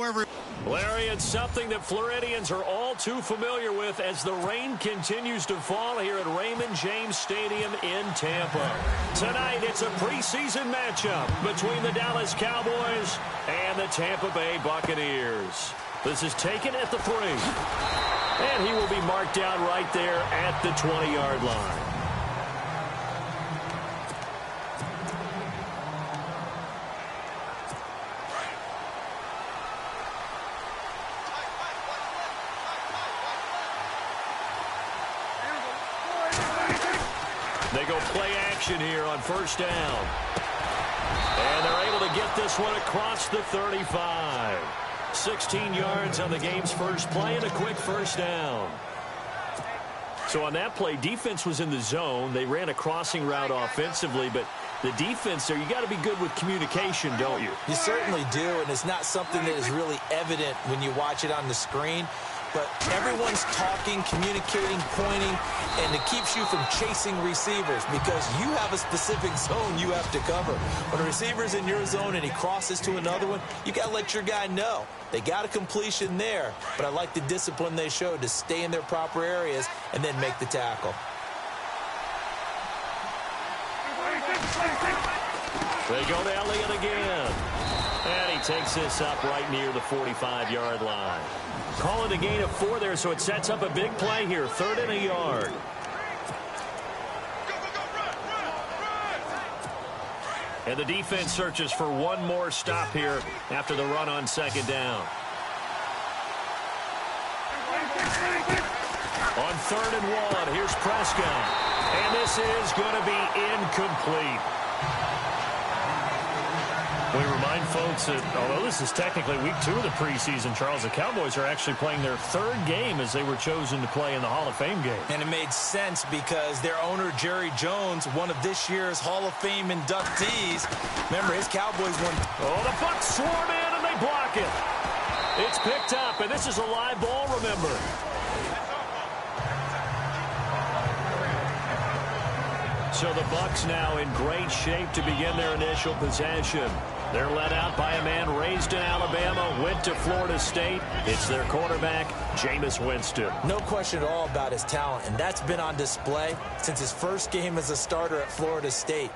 everyone. Larry, it's something that Floridians are all too familiar with as the rain continues to fall here at Raymond James Stadium in Tampa. Tonight, it's a preseason matchup between the Dallas Cowboys and the Tampa Bay Buccaneers. This is taken at the 3. And he will be marked down right there at the 20-yard line. They go play action here on first down. And they're able to get this one across the 35. 16 yards on the game's first play and a quick first down. So on that play, defense was in the zone. They ran a crossing route offensively, but the defense there, you got to be good with communication, don't you? You certainly do, and it's not something that is really evident when you watch it on the screen. But everyone's talking, communicating, pointing, and it keeps you from chasing receivers because you have a specific zone you have to cover. When a receiver's in your zone and he crosses to another one, you got to let your guy know. They got a completion there, but I like the discipline they showed to stay in their proper areas and then make the tackle. They go to Elliott again. And he takes this up right near the 45-yard line. Call it a gain of 4 there, so it sets up a big play here. 3rd and a yard. And the defense searches for one more stop here after the run on 2nd down. On 3rd and 1, here's Prescott. And this is going to be incomplete. We remind folks that although this is technically week 2 of the preseason, Charles, the Cowboys are actually playing their 3rd game as they were chosen to play in the Hall of Fame game. And it made sense because their owner, Jerry Jones, one of this year's Hall of Fame inductees, remember his Cowboys won. Oh, the Bucs swarm in and they block it. It's picked up, and this is a live ball, remember. So the Bucs now in great shape to begin their initial possession. They're led out by a man raised in Alabama, went to Florida State. It's their quarterback, Jameis Winston. No question at all about his talent, and that's been on display since his first game as a starter at Florida State.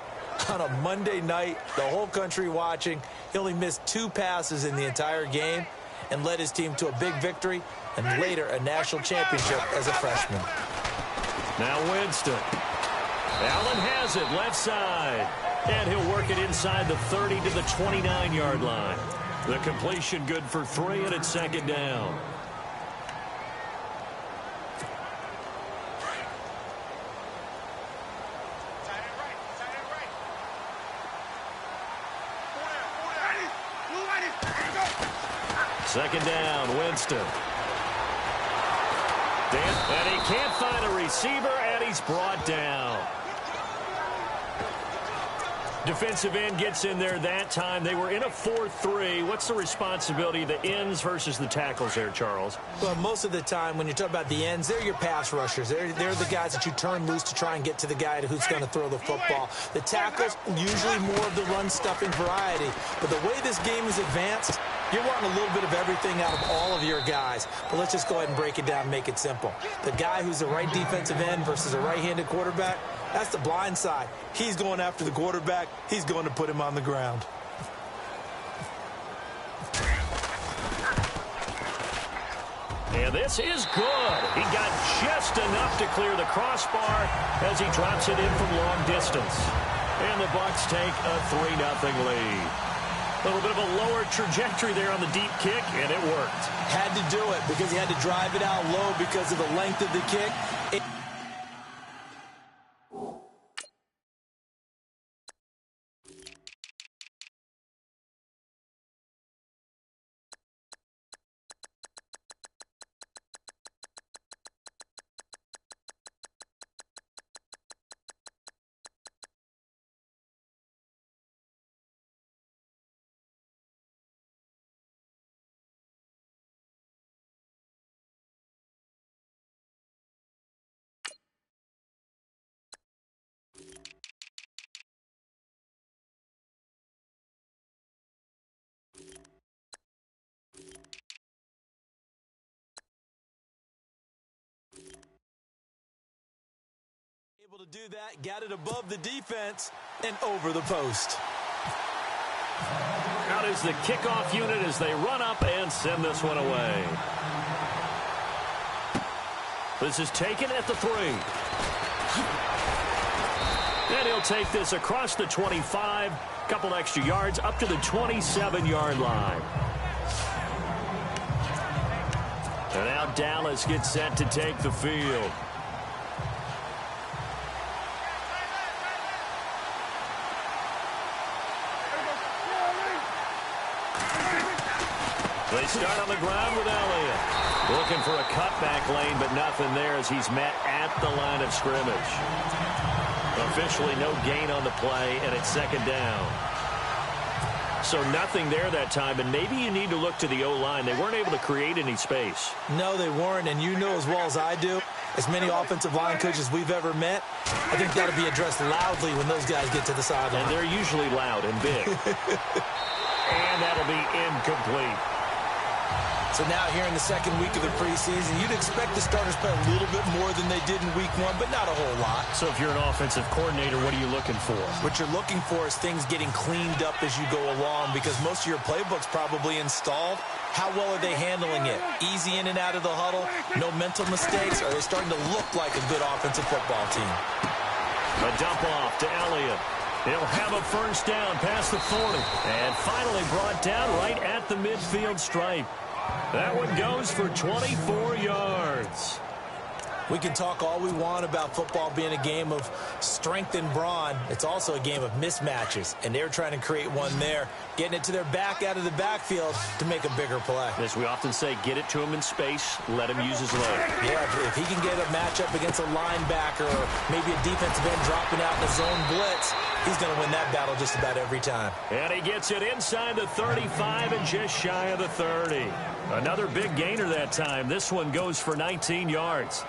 On a Monday night, the whole country watching, he only missed 2 passes in the entire game and led his team to a big victory and later a national championship as a freshman. Now Winston. Allen has it left side. And he'll work it inside the 30 to the 29-yard line. The completion good for 3, and it's 2nd down. Second down, Winston. And he can't find a receiver, and he's brought down. Defensive end gets in there that time. They were in a 4-3. What's the responsibility of the ends versus the tackles there, Charles? Well, most of the time when you talk about the ends, they're your pass rushers. They're the guys that you turn loose to try and get to the guy who's going to throw the football. The tackles, usually more of the run-stuffing variety. But the way this game is advanced, you're wanting a little bit of everything out of all of your guys. But let's just go ahead and break it down and make it simple. The guy who's the right defensive end versus a right-handed quarterback, that's the blind side. He's going after the quarterback. He's going to put him on the ground. And this is good. He got just enough to clear the crossbar as he drops it in from long distance. And the Bucs take a 3-0 lead. A little bit of a lower trajectory there on the deep kick, and it worked. Had to do it because he had to drive it out low because of the length of the kick. Able to do that, got it above the defense and over the post. Out is the kickoff unit as they run up and send this one away. This is taken at the 3. And he'll take this across the 25, couple extra yards up to the 27-yard line. And now Dallas gets set to take the field. They start on the ground with Elliott. Looking for a cutback lane, but nothing there as he's met at the line of scrimmage. Officially no gain on the play, and it's second down. So nothing there that time, and maybe you need to look to the O-line. They weren't able to create any space. No, they weren't, and you know as well as I do, as many offensive line coaches we've ever met, I think that'll be addressed loudly when those guys get to the sideline. And they're usually loud and big. And that'll be incomplete. So now here in the second week of the preseason, you'd expect the starters play a little bit more than they did in week 1, but not a whole lot. So if you're an offensive coordinator, what are you looking for? What you're looking for is things getting cleaned up as you go along because most of your playbook's probably installed. How well are they handling it? Easy in and out of the huddle? No mental mistakes? Are they starting to look like a good offensive football team? A dump off to Elliott. He'll have a first down past the 40. And finally brought down right at the midfield stripe. That one goes for 24 yards. We can talk all we want about football being a game of strength and brawn. It's also a game of mismatches, and they're trying to create one there, getting it to their back out of the backfield to make a bigger play. As we often say, get it to him in space, let him use his leg. Yeah, if he can get a matchup against a linebacker or maybe a defensive end dropping out in a zone blitz, he's going to win that battle just about every time. And he gets it inside the 35 and just shy of the 30. Another big gainer that time. This one goes for 19 yards.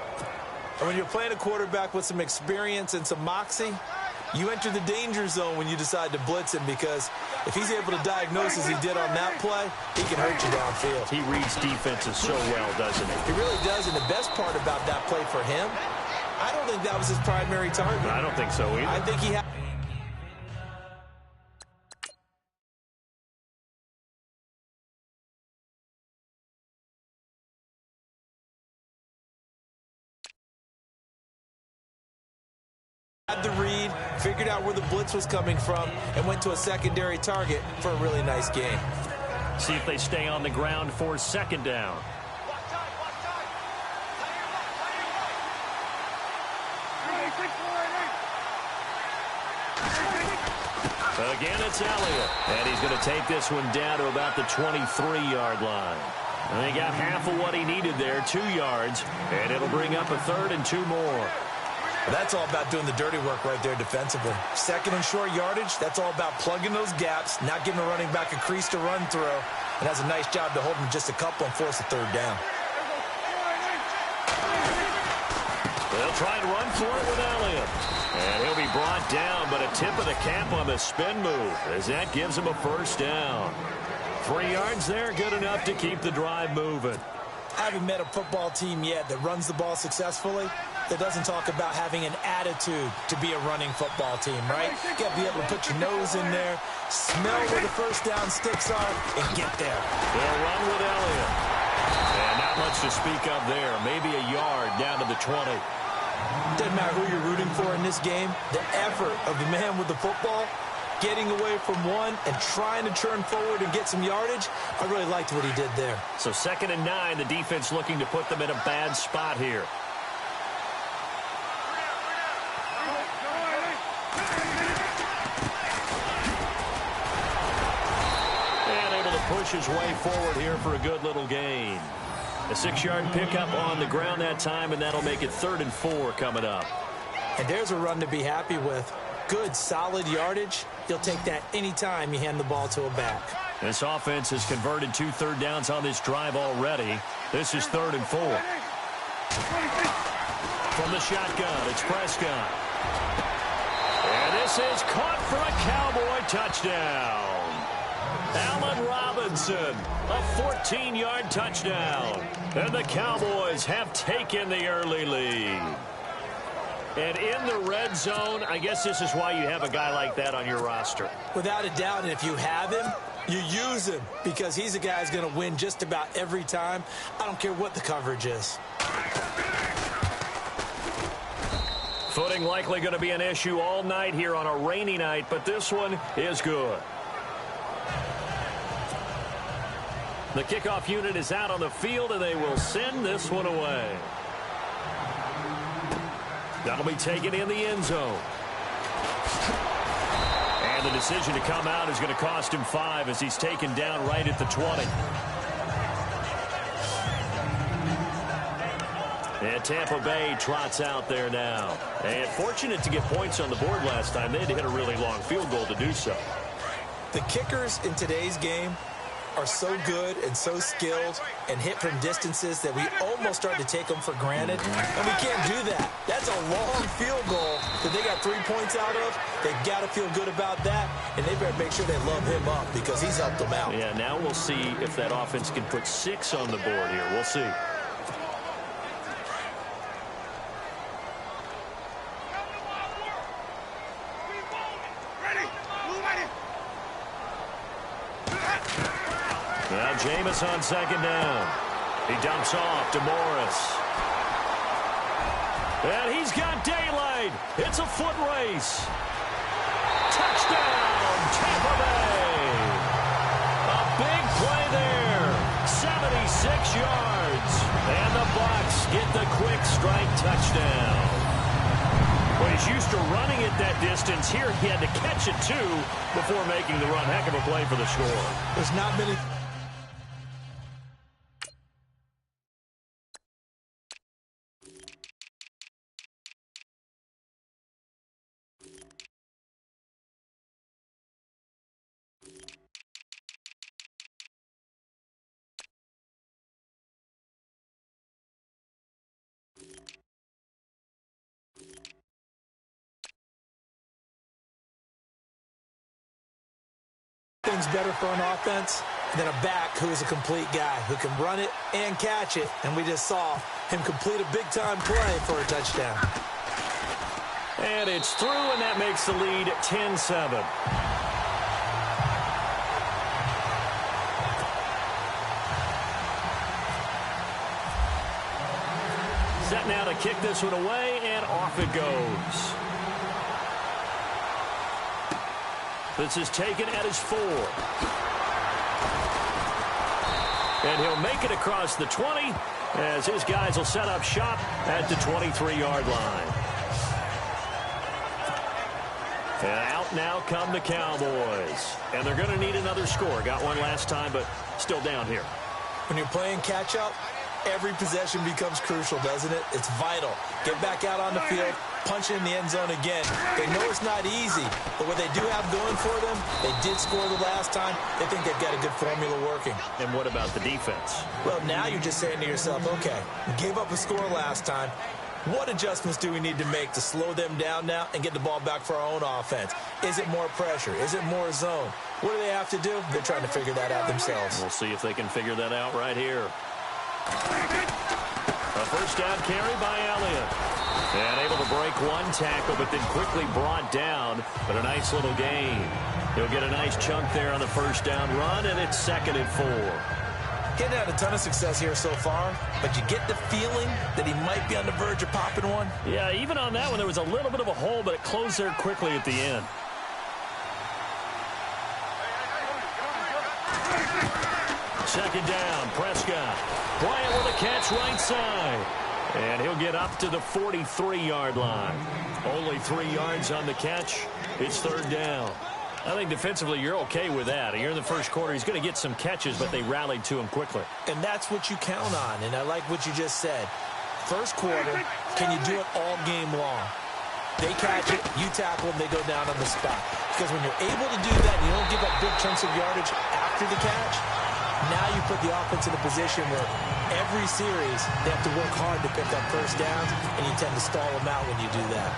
And when you're playing a quarterback with some experience and some moxie, you enter the danger zone when you decide to blitz him because if he's able to diagnose as he did on that play, he can hurt you downfield. He reads defenses so well, doesn't he? He really does, and the best part about that play for him, I don't think that was his primary target. I don't think so either. I think he had... the read, figured out where the blitz was coming from, and went to a secondary target for a really nice gain. See if they stay on the ground for second down. Again, it's Elliott. And he's going to take this one down to about the 23-yard line. And he got half of what he needed there, 2 yards. And it'll bring up a 3rd and 2 more. That's all about doing the dirty work right there defensively. Second and short yardage, that's all about plugging those gaps, not giving a running back a crease to run through, and has a nice job to hold him just a couple and force a 3rd down. They'll try and run for it with Elliott. And he'll be brought down, but a tip of the cap on the spin move as that gives him a first down. 3 yards there, good enough to keep the drive moving. I haven't met a football team yet that runs the ball successfully that doesn't talk about having an attitude to be a running football team, right? You got to be able to put your nose in there, smell where the first down sticks are, and get there. They'll run with Elliott. And not much to speak of there. Maybe a yard down to the 20. Doesn't matter who you're rooting for in this game. The effort of the man with the football, getting away from one and trying to turn forward and get some yardage, I really liked what he did there. So 2nd and 9, the defense looking to put them in a bad spot here. And able to push his way forward here for a good little gain. A 6-yard pickup on the ground that time, and that'll make it 3rd and 4 coming up. And there's a run to be happy with. Good, solid yardage. You'll take that anytime you hand the ball to a back. This offense has converted 2 third downs on this drive already. This is 3rd and 4. From the shotgun, it's Prescott. And this is caught for a Cowboy touchdown. Allen Robinson, a 14-yard touchdown. And the Cowboys have taken the early lead. And in the red zone, I guess this is why you have a guy like that on your roster. Without a doubt, and if you have him, you use him because he's a guy who's going to win just about every time. I don't care what the coverage is. Footing likely going to be an issue all night here on a rainy night, but this one is good. The kickoff unit is out on the field, and they will send this one away. That'll be taken in the end zone. And the decision to come out is going to cost him 5 as he's taken down right at the 20. And Tampa Bay trots out there now. And fortunate to get points on the board last time. They had to hit a really long field goal to do so. The kickers in today's game are so good and so skilled and hit from distances that we almost start to take them for granted. And we can't do that. That's a long field goal that they got 3 points out of. They've got to feel good about that, and they better make sure they love him up because he's helped them out. Yeah, now we'll see if that offense can put 6 on the board here. We'll see. Now Jameis on second down. He dumps off to Morris. And he's got daylight. It's a foot race. Touchdown, Tampa Bay. A big play there. 76 yards. And the Bucs get the quick strike touchdown. Well, he's used to running it that distance. Here he had to catch it, too, before making the run. Heck of a play for the score. There's not many... things better for an offense than a back who is a complete guy who can run it and catch it. And we just saw him complete a big-time play for a touchdown. And it's through, and that makes the lead 10-7. Set now to kick this one away, and off it goes. This is taken at his 4. And he'll make it across the 20 as his guys will set up shop at the 23-yard line. And out now come the Cowboys. And they're going to need another score. Got one last time, but still down here. When you're playing catch-up, every possession becomes crucial, doesn't it? It's vital. Get back out on the field, punch it in the end zone again. They know it's not easy, but what they do have going for them, they did score the last time. They think they've got a good formula working. And what about the defense? Well, now you're just saying to yourself, okay, we gave up a score last time. What adjustments do we need to make to slow them down now and get the ball back for our own offense? Is it more pressure? Is it more zone? What do they have to do? They're trying to figure that out themselves. We'll see if they can figure that out right here. A first down carry by Elliott. And able to break one tackle, but then quickly brought down. But a nice little gain. He'll get a nice chunk there on the first down run, and it's 2nd and 4. Getting had a ton of success here so far, but you get the feeling that he might be on the verge of popping one. Yeah, even on that one, there was a little bit of a hole, but it closed there quickly at the end. Second down, Prescott. Bryant with a catch right side. And he'll get up to the 43-yard line. Only 3 yards on the catch. It's 3rd down. I think defensively you're okay with that. You're in the first quarter. He's going to get some catches, but they rallied to him quickly. And that's what you count on, and I like what you just said. First quarter, can you do it all game long? They catch it, you tackle them, they go down on the spot. Because when you're able to do that, and you don't give up big chunks of yardage after the catch, now you put the offense in a position where every series they have to work hard to pick up first downs, and you tend to stall them out when you do that.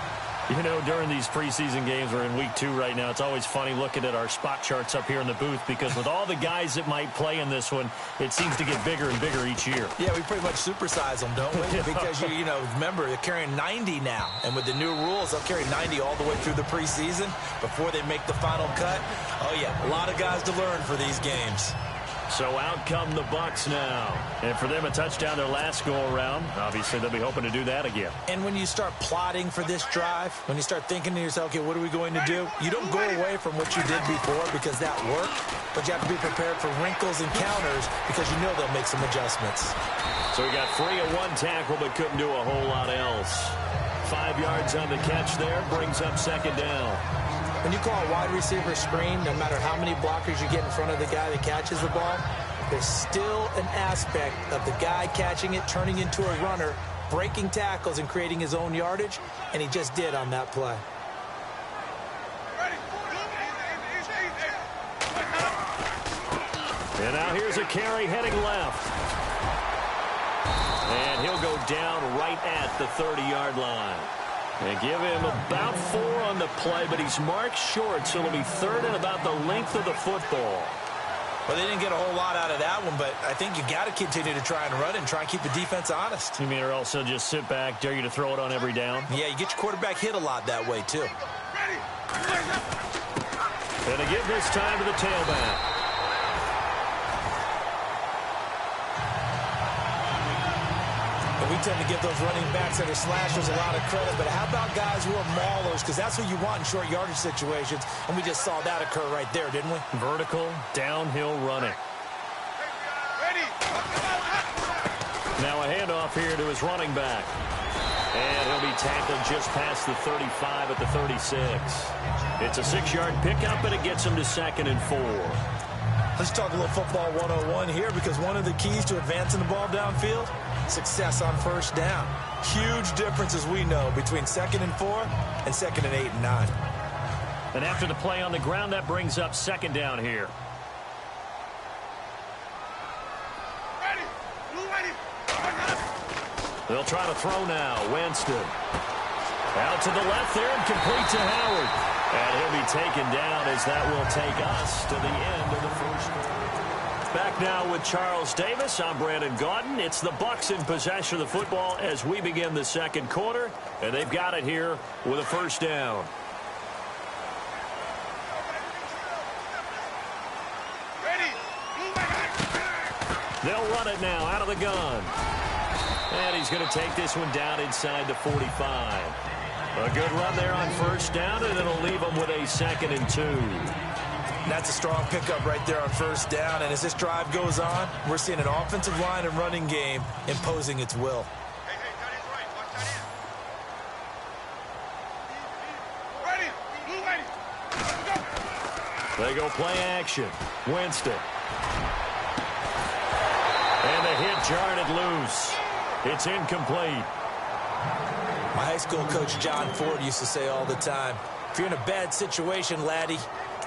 You know, during these preseason games, we're in week 2 right now, it's always funny looking at our spot charts up here in the booth because with all the guys that might play in this one, it seems to get bigger and bigger each year. Yeah, we pretty much supersize them, don't we? Because, you know, remember, they're carrying 90 now. And with the new rules, they'll carry 90 all the way through the preseason before they make the final cut. Oh, yeah, a lot of guys to learn for these games. So out come the Bucs now. And for them, a touchdown their last go-around. Obviously, they'll be hoping to do that again. And when you start plotting for this drive, when you start thinking to yourself, okay, what are we going to do? You don't go away from what you did before because that worked, but you have to be prepared for wrinkles and counters because you know they'll make some adjustments. So we got 3 at 1 tackle, but couldn't do a whole lot else. 5 yards on the catch there, brings up second down. When you call a wide receiver screen, no matter how many blockers you get in front of the guy that catches the ball, there's still an aspect of the guy catching it, turning into a runner, breaking tackles and creating his own yardage, and he just did on that play. And now here's a carry heading left. And he'll go down right at the 30-yard line. They give him about 4 on the play, but he's marked short, so it'll be 3rd and about the length of the football. Well, they didn't get a whole lot out of that one, but I think you got to continue to try and run and try and keep the defense honest. You mean or also just sit back, dare you to throw it on every down? Yeah, you get your quarterback hit a lot that way, too. And they give this time to the tailback. We tend to give those running backs that are slashers a lot of credit, but how about guys who are maulers? Because that's who you want in short yardage situations, and we just saw that occur right there, didn't we? Vertical, downhill running. Now a handoff here to his running back. And he'll be tackled just past the 35 at the 36. It's a 6-yard pickup, and it gets him to 2nd and 4. Let's talk a little football 101 here, because one of the keys to advancing the ball downfield, success on first down. Huge difference, as we know, between 2nd and 4 and 2nd and 8 and 9. And after the play on the ground, that brings up 2nd down here. They'll try to throw now. Winston. Out to the left there and complete to Howard. And he'll be taken down as that will take us to the end of the first quarter. Back now with Charles Davis. I'm Brandon Gaudin. It's the Bucs in possession of the football as we begin the second quarter. And they've got it here with a first down. They'll run it now out of the gun. And he's going to take this one down inside the 45. A good run there on first down, and it'll leave him with a 2nd and 2. That's a strong pickup right there on first down. And as this drive goes on, we're seeing an offensive line and running game imposing its will. They go play action. Winston. And the hit jarred it loose. It's incomplete. My high school coach, John Ford, used to say all the time, if you're in a bad situation, laddie,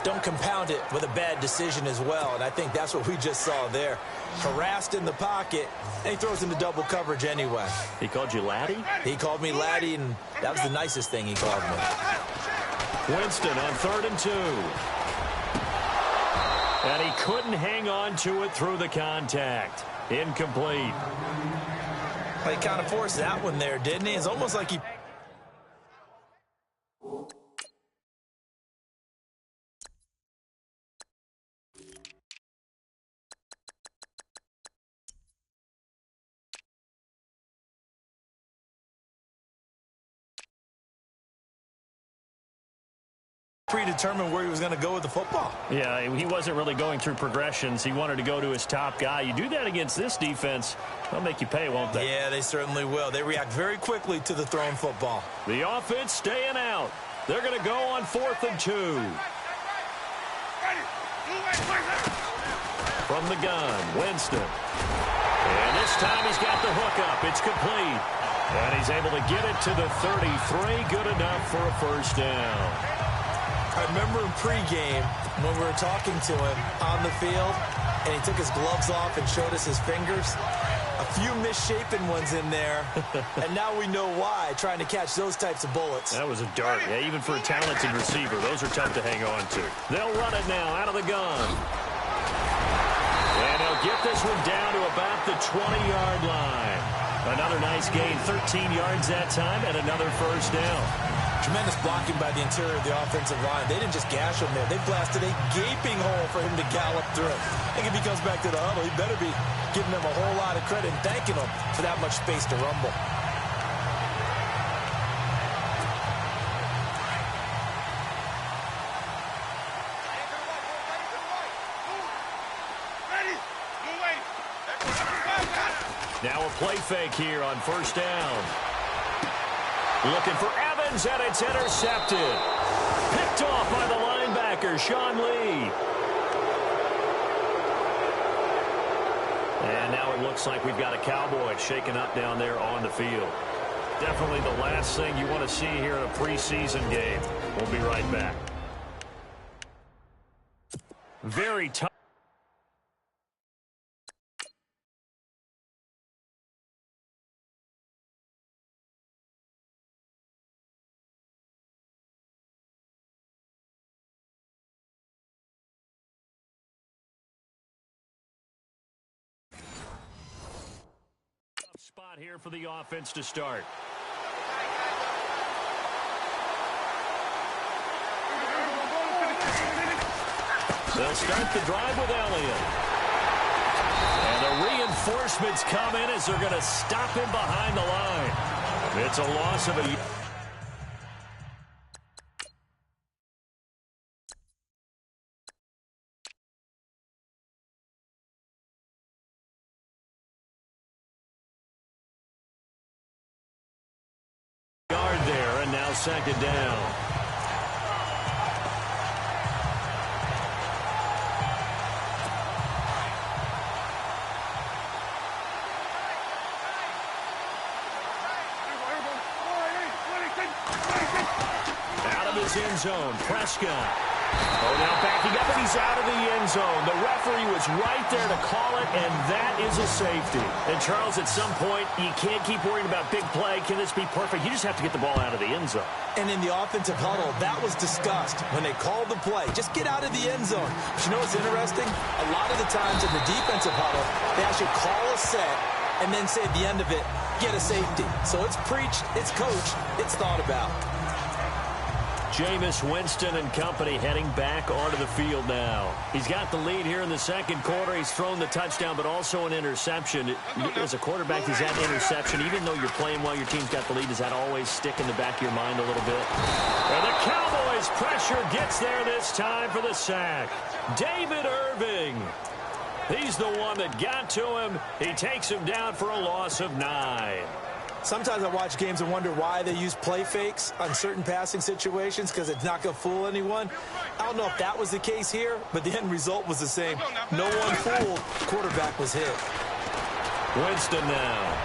don't compound it with a bad decision as well. And I think that's what we just saw there. Harassed in the pocket, and he throws into double coverage anyway. He called you laddie? He called me laddie, and that was the nicest thing he called me. Winston on 3rd and 2. And he couldn't hang on to it through the contact. Incomplete. Well, he kind of forced that one there, didn't he? It's almost like he... predetermined where he was going to go with the football. Yeah, he wasn't really going through progressions. He wanted to go to his top guy. You do that against this defense, they'll make you pay, won't they? Yeah, they certainly will. They react very quickly to the thrown football. The offense staying out. They're going to go on 4th and 2. From the gun, Winston. And this time he's got the hook up. It's complete. And he's able to get it to the 33. Good enough for a first down. I remember in pregame when we were talking to him on the field and he took his gloves off and showed us his fingers. A few misshapen ones in there, and now we know why, trying to catch those types of bullets. That was a dart. Yeah, even for a talented receiver, those are tough to hang on to. They'll run it now out of the gun. And they'll get this one down to about the 20-yard line. Another nice gain, 13 yards that time, and another first down. Tremendous blocking by the interior of the offensive line. They didn't just gash him there. They blasted a gaping hole for him to gallop through. I think if he comes back to the huddle, he better be giving them a whole lot of credit and thanking them for that much space to rumble. Now a play fake here on first down. Looking for Evans, and it's intercepted. Picked off by the linebacker, Sean Lee. And now it looks like we've got a Cowboy shaken up down there on the field. Definitely the last thing you want to see here in a preseason game. We'll be right back. Very tough. Spot here for the offense to start. They'll start the drive with Elliott. And the reinforcements come in as they're going to stop him behind the line. It's a loss of a... Second down. Out of his end zone, Prescott. Oh, now backing up, and he's out of the end zone. The referee was right there to call it, and that is a safety. And, Charles, at some point, you can't keep worrying about big play. Can this be perfect? You just have to get the ball out of the end zone. And in the offensive huddle, that was discussed when they called the play. Just get out of the end zone. But you know what's interesting? A lot of the times in the defensive huddle, they actually call a set and then say at the end of it, get a safety. So it's preached, it's coached, it's thought about. Jameis Winston and company heading back onto the field now. He's got the lead here in the second quarter. He's thrown the touchdown, but also an interception. As a quarterback, does that interception, even though you're playing while your team's got the lead, does that always stick in the back of your mind a little bit? And the Cowboys' pressure gets there this time for the sack. David Irving. He's the one that got to him. He takes him down for a loss of 9. Sometimes I watch games and wonder why they use play fakes on certain passing situations, because it's not going to fool anyone. I don't know if that was the case here, but the end result was the same. No one fooled. Quarterback was hit. Winston now.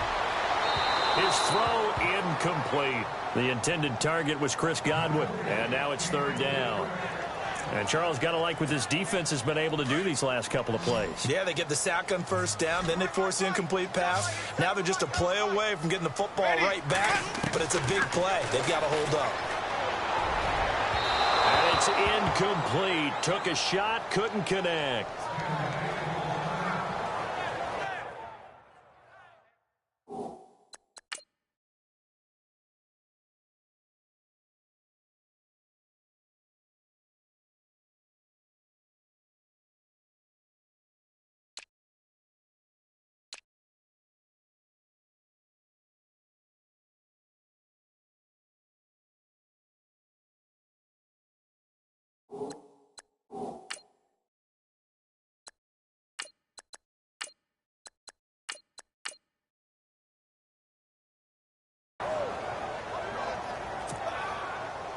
His throw incomplete. The intended target was Chris Godwin, and now it's third down. And Charles, got to like what this defense has been able to do these last couple of plays. Yeah, they get the sack on first down, then they force the incomplete pass. Now they're just a play away from getting the football right back, but it's a big play. They've got to hold up. And it's incomplete. Took a shot, couldn't connect.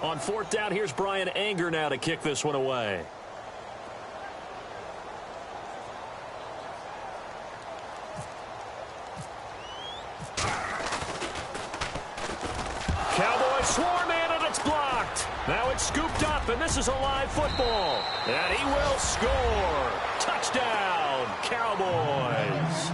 On fourth down, here's Brian Anger now to kick this one away. Cowboys swarm in, and it's blocked. Now it's scooped up, and this is a live football. And he will score. Touchdown, Cowboys.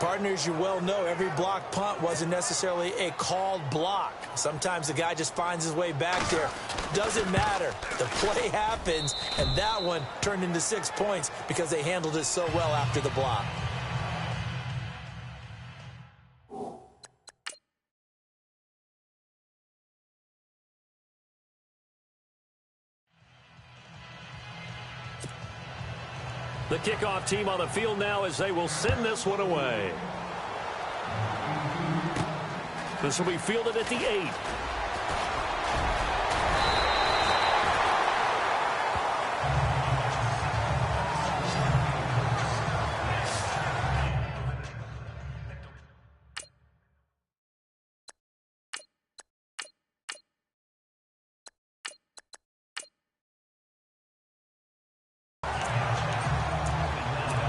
Partners, you well know, every block punt wasn't necessarily a called block. Sometimes the guy just finds his way back there. Doesn't matter. The play happens, and that one turned into 6 points because they handled it so well after the block. The kickoff team on the field now as they will send this one away. This will be fielded at the 8.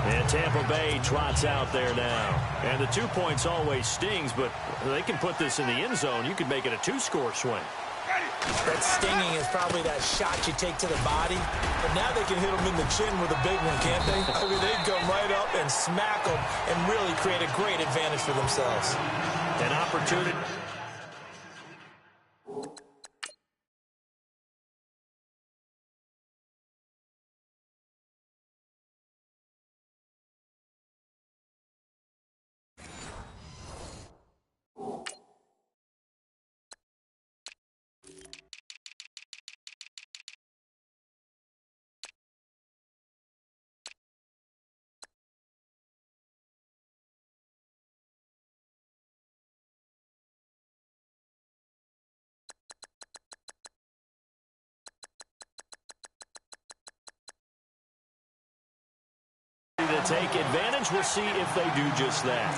And Tampa Bay trots out there now. And the 2 points always stings, but they can put this in the end zone. You could make it a 2-score swing. That stinging is probably that shot you take to the body. But now they can hit them in the chin with a big one, can't they? I mean, they can come right up and smack them and really create a great advantage for themselves. An opportunity. To take advantage. We'll see if they do just that.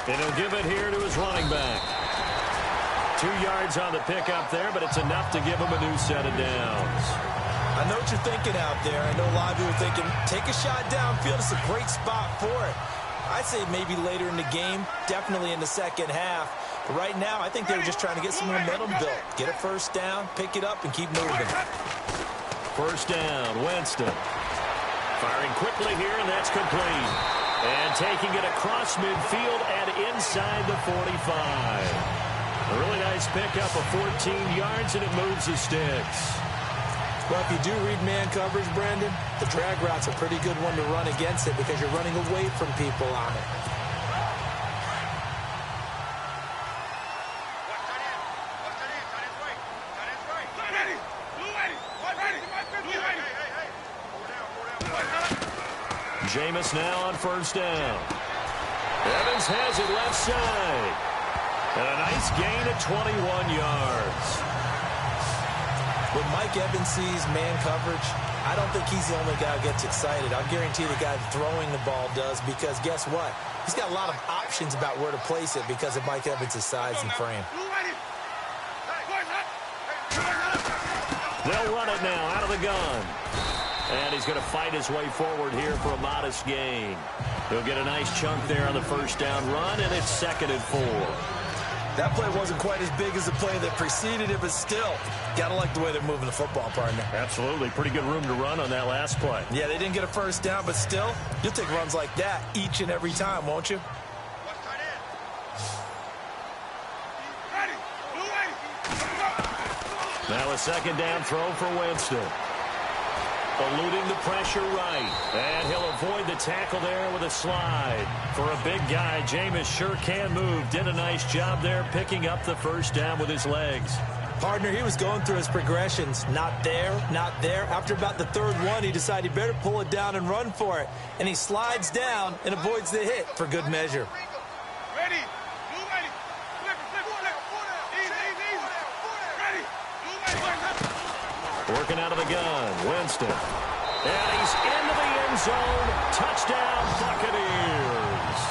And he'll give it here to his running back. 2 yards on the pickup there, but it's enough to give him a new set of downs. I know what you're thinking out there. I know a lot of you are thinking, take a shot downfield. It's a great spot for it. I'd say maybe later in the game, definitely in the second half. But right now, I think they were just trying to get some momentum built. Get a first down, pick it up, and keep moving. First down, Winston. Firing quickly here, and that's complete. And taking it across midfield and inside the 45. A really nice pickup of 14 yards, and it moves the sticks. Well, if you do read man coverage, Brandon, the drag route's a pretty good one to run against it because you're running away from people on it. Jameis now on first down. Evans has it left side. And a nice gain of 21 yards. When Mike Evans sees man coverage, I don't think he's the only guy who gets excited. I'll guarantee the guy throwing the ball does because guess what? He's got a lot of options about where to place it because of Mike Evans' size and frame. They'll run it now out of the gun. And he's going to fight his way forward here for a modest gain. He'll get a nice chunk there on the first down run, and it's 2nd and 4. That play wasn't quite as big as the play that preceded it, but still, got to like the way they're moving the football, partner. Absolutely. Pretty good room to run on that last play. Yeah, they didn't get a first down, but still, you'll take runs like that each and every time, won't you? Now a second down throw for Winston. Eluding the pressure right. And he'll avoid the tackle there with a slide. For a big guy, Jameis sure can move. Did a nice job there picking up the first down with his legs. Partner, he was going through his progressions. Not there, not there. After about the third one, he decided he better pull it down and run for it. And he slides down and avoids the hit for good measure. Working out of the gun, Winston. And he's into the end zone. Touchdown, Buccaneers.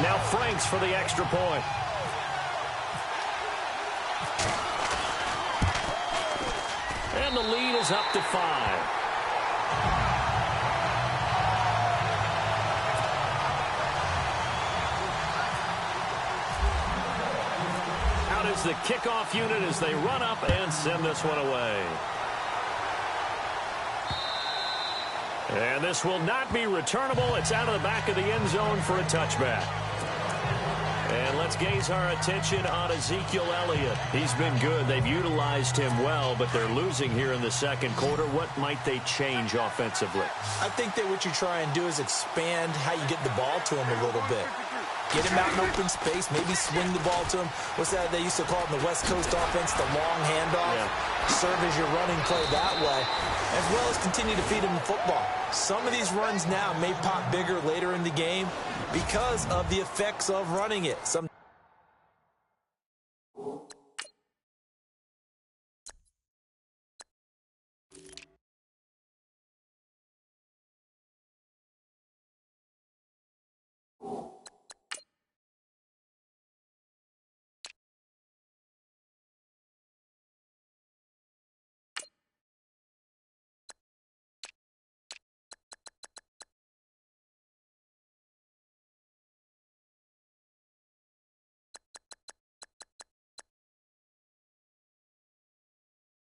Now Franks for the extra point. and the lead is up to 5. Is the kickoff unit as they run up and send this one away. And this will not be returnable. It's out of the back of the end zone for a touchback. And let's gaze our attention on Ezekiel Elliott. He's been good. They've utilized him well, but they're losing here in the second quarter. What might they change offensively? I think that what you try and do is expand how you get the ball to him a little bit. Get him out in open space, maybe swing the ball to him. What's that they used to call it in the West Coast offense, the long handoff? Yeah. Serve as your running play that way, as well as continue to feed him the football. Some of these runs now may pop bigger later in the game because of the effects of running it.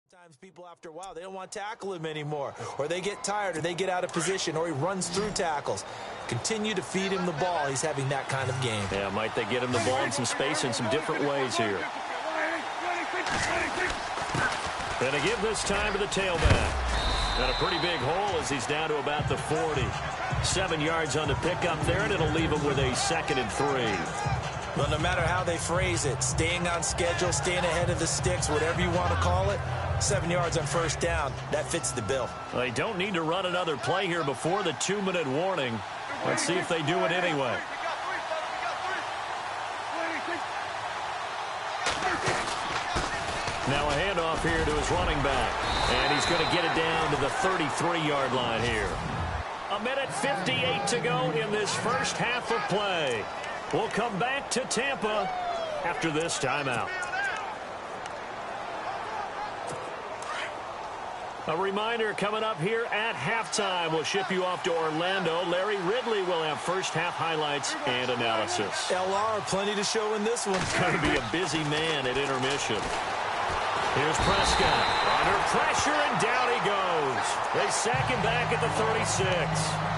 Sometimes people, after a while, they don't want to tackle him anymore, or they get tired, or they get out of position, or he runs through tackles. Continue to feed him the ball. He's having that kind of game. Yeah, might they get him the ball in some space in some different ways here. Gonna give this time to the tailback. Got a pretty big hole as he's down to about the 40. 7 yards on the pickup there, and it'll leave him with a 2nd and 3. Well, no matter how they phrase it, staying on schedule, staying ahead of the sticks, whatever you want to call it, 7 yards on first down, that fits the bill. Well, they don't need to run another play here before the 2-minute warning. Let's see if they do it anyway. Now a handoff here to his running back, and he's going to get it down to the 33-yard line here. 1:58 to go in this first half of play. We'll come back to Tampa after this timeout. A reminder coming up here at halftime. We'll ship you off to Orlando. Larry Ridley will have first half highlights and analysis. LR, plenty to show in this one. Going to be a busy man at intermission. Here's Prescott under pressure, and down he goes. They sack him back at the 36.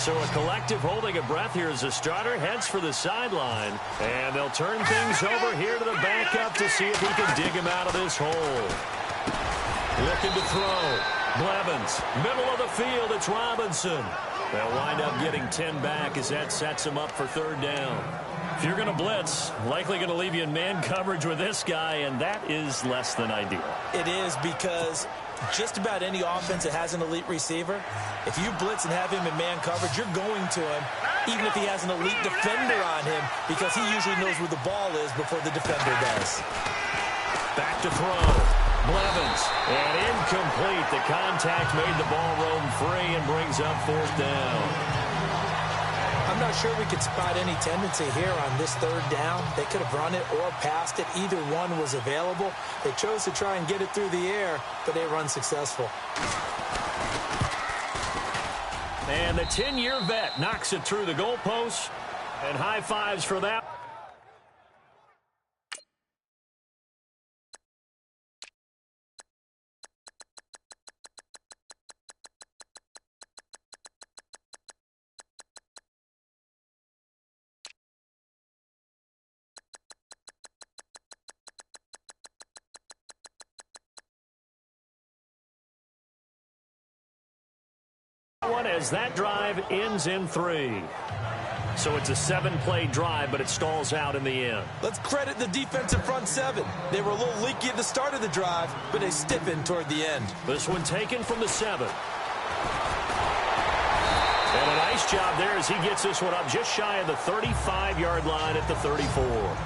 So a collective holding of breath here as the starter heads for the sideline. And they'll turn things over here to the backup to see if he can dig him out of this hole. Looking to throw. Blevins, middle of the field, it's Robinson. They'll wind up getting 10 back as that sets him up for third down. If you're going to blitz, likely going to leave you in man coverage with this guy, and that is less than ideal. It is, because just about any offense that has an elite receiver, if you blitz and have him in man coverage, you're going to him, even if he has an elite defender on him, because he usually knows where the ball is before the defender does. Back to throw. Blevins, and incomplete. The contact made the ball roam free and brings up fourth down. I'm not sure we could spot any tendency here on this third down. They could have run it or passed it. Either one was available. They chose to try and get it through the air, but they run successful. And the 10-year vet knocks it through the goalposts, and high fives for that. As that drive ends in 3. So it's a 7-play drive, but it stalls out in the end. Let's credit the defensive front 7. They were a little leaky at the start of the drive, but they stiffened toward the end. This one taken from the 7. And a nice job there as he gets this one up just shy of the 35-yard line at the 34.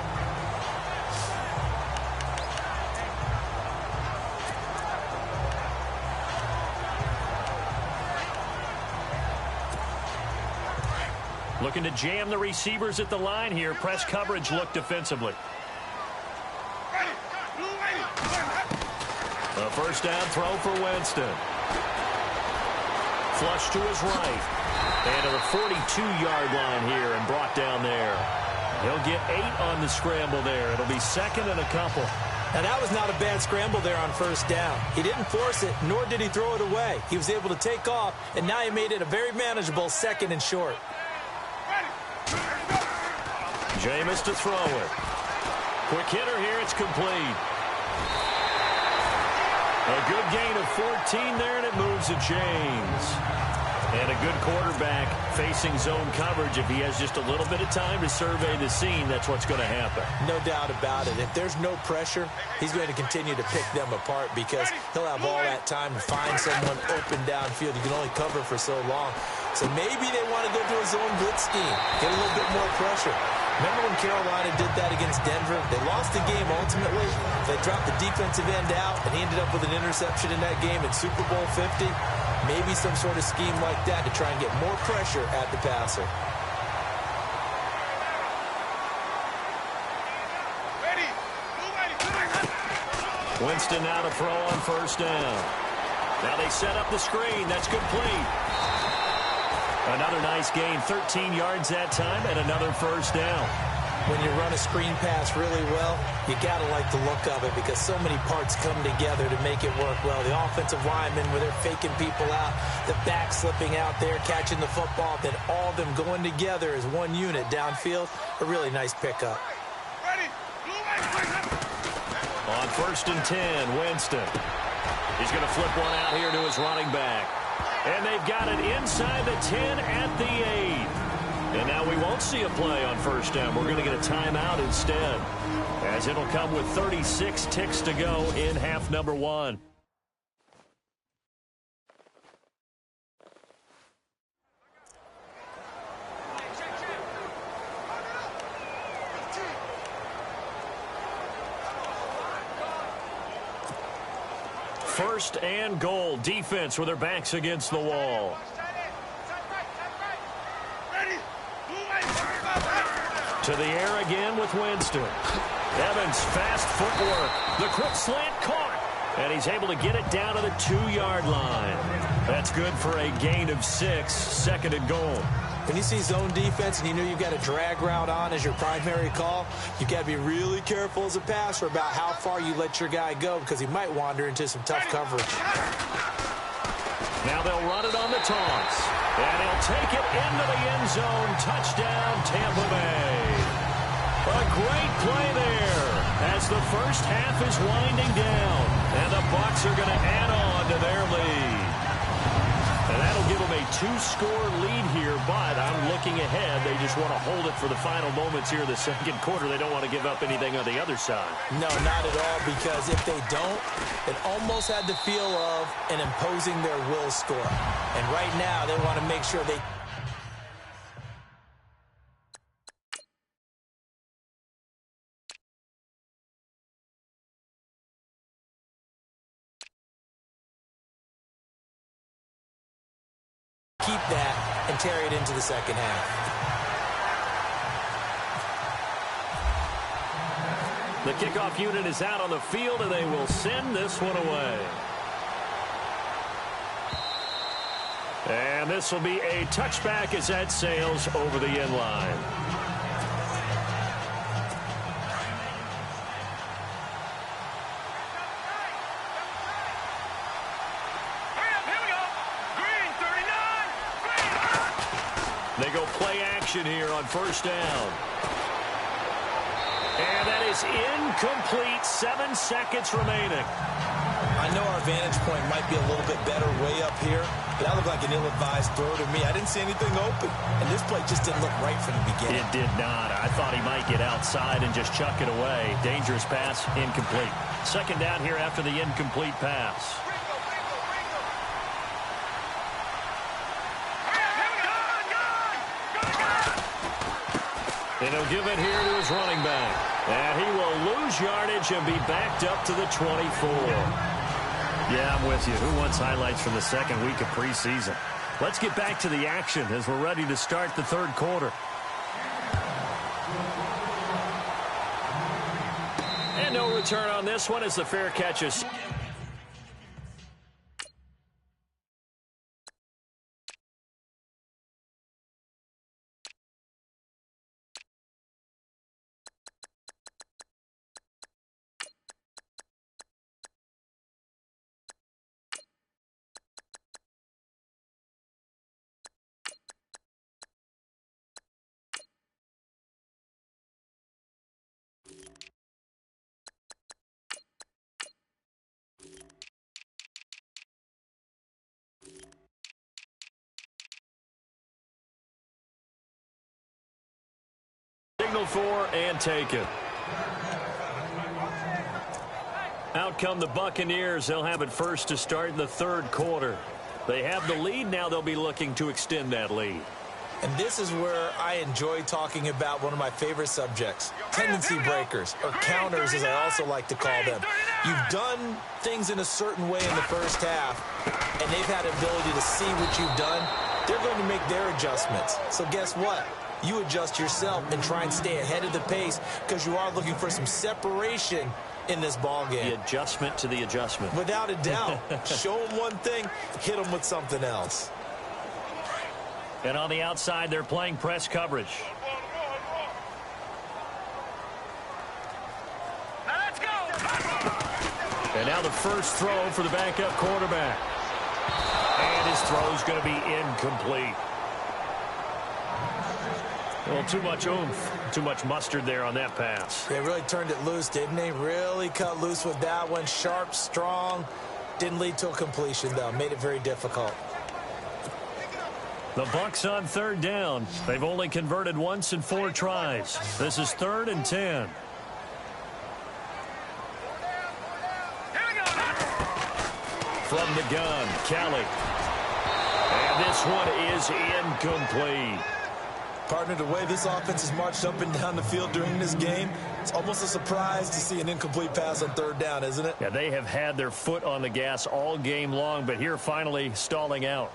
Looking to jam the receivers at the line here. Press coverage look defensively. first down throw for Winston. Flush to his right. And to the 42-yard line here and brought down there. He'll get 8 on the scramble there. It'll be second and a couple. Now, that was not a bad scramble there on first down. He didn't force it, nor did he throw it away. He was able to take off, and now he made it a very manageable second and short. Jameis to throw it. Quick hitter here. It's complete. A good gain of 14 there, and it moves the chains. And a good quarterback facing zone coverage. If he has just a little bit of time to survey the scene, that's what's going to happen. No doubt about it. If there's no pressure, he's going to continue to pick them apart because he'll have all that time to find someone open downfield. You can only cover for so long. So maybe they want to go to a zone blitz scheme, get a little bit more pressure. Remember when Carolina did that against Denver? They lost the game ultimately. They dropped the defensive end out, and he ended up with an interception in that game in Super Bowl 50. Maybe some sort of scheme like that to try and get more pressure at the passer. Winston now to throw on first down. Now they set up the screen. That's complete. Another nice gain, 13 yards that time, and another first down. When you run a screen pass really well, you got to like the look of it because so many parts come together to make it work well. The offensive linemen, where they're faking people out, the back slipping out there, catching the football, then all of them going together as one unit downfield. A really nice pickup. On first and 10, Winston. He's going to flip one out here to his running back. And they've got it inside the 10 at the 8. And now we won't see a play on first down. We're going to get a timeout instead, as it'll come with 36 ticks to go in half number 1. First and goal. Defense with their backs against the wall. To the air again with Winston. Evans, fast footwork. The quick slant caught. And he's able to get it down to the 2-yard line. That's good for a gain of 6, second and goal. When you see zone defense and you know you've got a drag route on as your primary call, you've got to be really careful as a passer about how far you let your guy go because he might wander into some tough coverage. Now they'll run it on the toss. And he'll take it into the end zone. Touchdown, Tampa Bay. A great play there as the first half is winding down. And the Bucs are going to add on to their lead. And that'll give them a 2-score lead here, but I'm looking ahead. They just want to hold it for the final moments here in the second quarter. They don't want to give up anything on the other side. No, not at all, because if they don't, it almost had the feel of an imposing their will score. And right now, they want to make sure they... keep that and carry it into the second half. The kickoff unit is out on the field, and they will send this one away. And this will be a touchback as that sails over the end line. They go play action here on first down. And that is incomplete. 7 seconds remaining. I know our vantage point might be a little bit better way up here, but that looked like an ill-advised throw to me. I didn't see anything open, and this play just didn't look right from the beginning. It did not. I thought he might get outside and just chuck it away. Dangerous pass, incomplete. Second down here after the incomplete pass. And he'll give it here to his running back. And he will lose yardage and be backed up to the 24. Yeah, I'm with you. Who wants highlights from the second week of preseason? Let's get back to the action as we're ready to start the third quarter. And no return on this one as the fair catch is... signaled for and taken. Out come the Buccaneers. They'll have it first to start in the third quarter. They have the lead. Now they'll be looking to extend that lead. And this is where I enjoy talking about one of my favorite subjects, tendency breakers, or counters as I also like to call them. You've done things in a certain way in the first half, and they've had the ability to see what you've done. They're going to make their adjustments. So guess what? You adjust yourself and try and stay ahead of the pace because you are looking for some separation in this ball game. The adjustment to the adjustment. Without a doubt. Show them one thing, hit them with something else. And on the outside, they're playing press coverage. Let's go. And now the first throw for the backup quarterback. And his throw is going to be incomplete. Well, too much oomph, too much mustard there on that pass. They really turned it loose, didn't they? Really cut loose with that one. Sharp, strong. Didn't lead to a completion, though. Made it very difficult. The Bucs on third down. They've only converted once in 4 tries. This is 3rd and 10. From the gun, Kelly. And this one is incomplete. Partner, the way this offense has marched up and down the field during this game, it's almost a surprise to see an incomplete pass on third down, isn't it? Yeah, they have had their foot on the gas all game long, but here finally stalling out.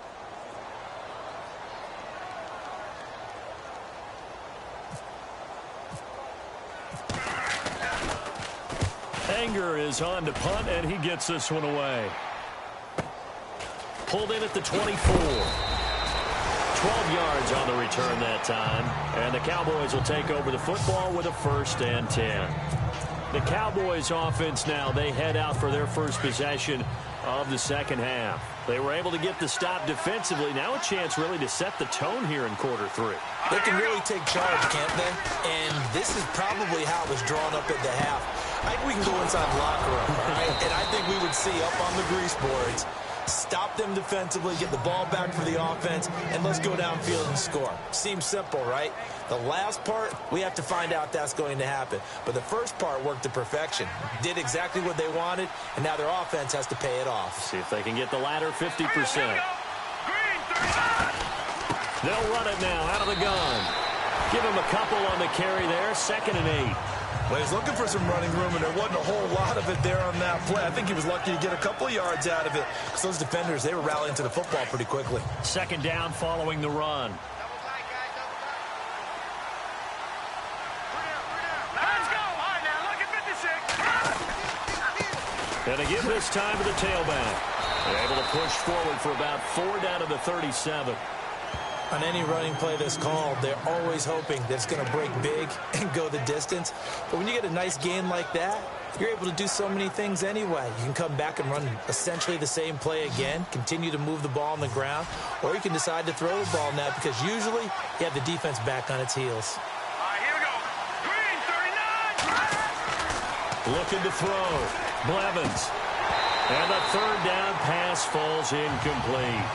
Anger is on to punt, and he gets this one away. Pulled in at the 24. 12 yards on the return that time. And the Cowboys will take over the football with a 1st and 10. The Cowboys offense now, they head out for their first possession of the second half. They were able to get the stop defensively. Now a chance really to set the tone here in quarter 3. They can really take charge, can't they? And this is probably how it was drawn up at the half. I think we can go inside the locker room, all right? And I think we would see up on the grease boards, stop them defensively, get the ball back for the offense, and let's go downfield and score. Seems simple, right? The last part, we have to find out that's going to happen. But the first part worked to perfection. Did exactly what they wanted, and now their offense has to pay it off. See if they can get the latter 50%. They'll run it now out of the gun. Give him a couple on the carry there, 2nd and 8. Well, he's looking for some running room, and there wasn't a whole lot of it there on that play. I think he was lucky to get a couple of yards out of it because those defenders, they were rallying to the football pretty quickly. 2nd down following the run. Let's go. All right, now look at 56. And they give this time to the tailback. They're able to push forward for about 4 down to the 37. On any running play that's called, they're always hoping that it's going to break big and go the distance. But when you get a nice gain like that, you're able to do so many things anyway. You can come back and run essentially the same play again, continue to move the ball on the ground, or you can decide to throw the ball now because usually you have the defense back on its heels. All right, here we go. Green, 39. Looking to throw. Blevins. And the 3rd down pass falls incomplete.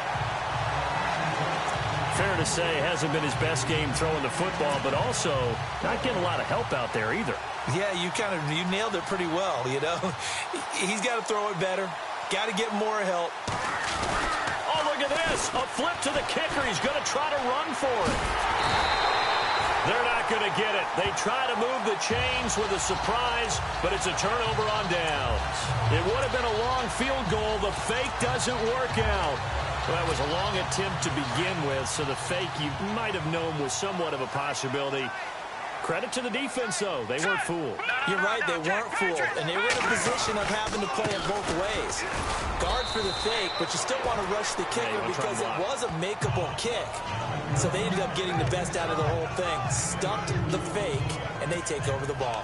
Fair to say, hasn't been his best game throwing the football, but also not getting a lot of help out there either. Yeah, you nailed it pretty well, you know. He's got to throw it better. Got to get more help. Oh, look at this. A flip to the kicker. He's going to try to run for it. They're not going to get it. They try to move the chains with a surprise, but it's a turnover on downs. It would have been a long field goal. The fake doesn't work out. Well, that was a long attempt to begin with, so the fake you might have known was somewhat of a possibility. Credit to the defense, though. They weren't fooled. You're right, they weren't fooled, and they were in a position of having to play it both ways. Guard for the fake, but you still want to rush the kicker because it was a makeable kick. So they ended up getting the best out of the whole thing. Stumped the fake, and they take over the ball.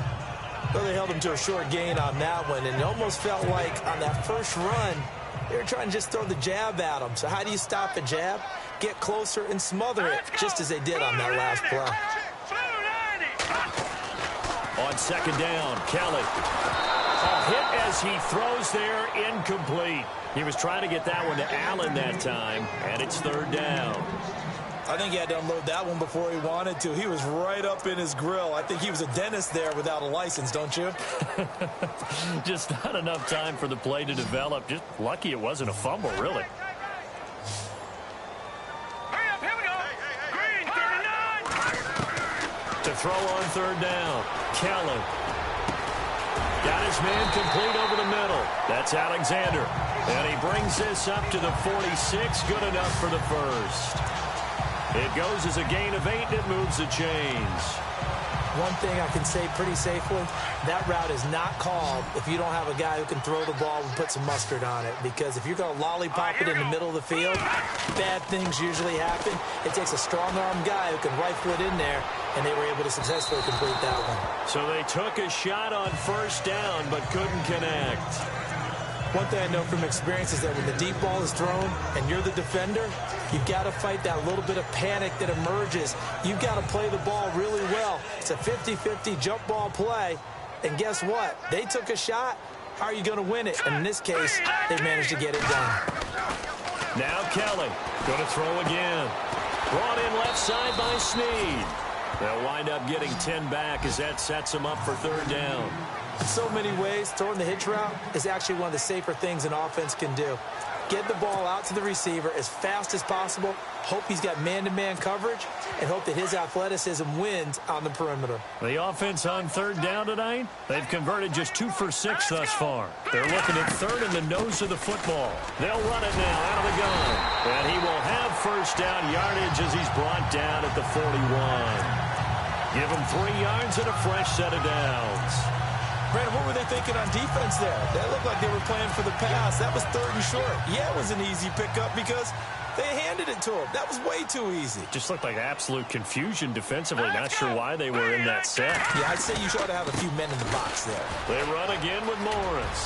Well, they held him to a short gain on that one, and it almost felt like on that first run, they were trying to just throw the jab at him. So how do you stop a jab? Get closer and smother it, just as they did on that last play. On 2nd down, Kelly. A hit as he throws there, incomplete. He was trying to get that one to Allen that time, and it's 3rd down. I think he had to unload that one before he wanted to. He was right up in his grill. I think he was a dentist there without a license, don't you? Just not enough time for the play to develop. Just lucky it wasn't a fumble, really. Hurry up, here we go. Green, 39. To throw on third down, Kelly. Got his man complete over the middle. That's Alexander. And he brings this up to the 46. Good enough for the first. It goes as a gain of 8, and it moves the chains. One thing I can say pretty safely, that route is not called if you don't have a guy who can throw the ball and put some mustard on it. Because if you're going to lollipop it in the middle of the field, bad things usually happen. It takes a strong-arm guy who can rifle it in there, and they were able to successfully complete that one. So they took a shot on first down, but couldn't connect. One thing I know from experience is that when the deep ball is thrown and you're the defender, you've got to fight that little bit of panic that emerges. You've got to play the ball really well. It's a 50-50 jump ball play. And guess what? They took a shot. How are you going to win it? And in this case, they managed to get it done. Now Kelly going to throw again. Brought in left side by Snead. They'll wind up getting 10 back as that sets them up for third down. In so many ways, throwing the hitch route is actually one of the safer things an offense can do. Get the ball out to the receiver as fast as possible, hope he's got man-to-man coverage, and hope that his athleticism wins on the perimeter. The offense on third down tonight, they've converted just 2 for 6 thus far. They're looking at third in the nose of the football. They'll run it now out of the gun. And he will have first down yardage as he's brought down at the 41. Give him 3 yards and a fresh set of downs. Brandon, what were they thinking on defense there? That looked like they were playing for the pass. That was third and short. Yeah, it was an easy pickup because they handed it to him. That was way too easy. Just looked like absolute confusion defensively. Not sure why they were in that set. Yeah, I'd say you ought to have a few men in the box there. They run again with Morris.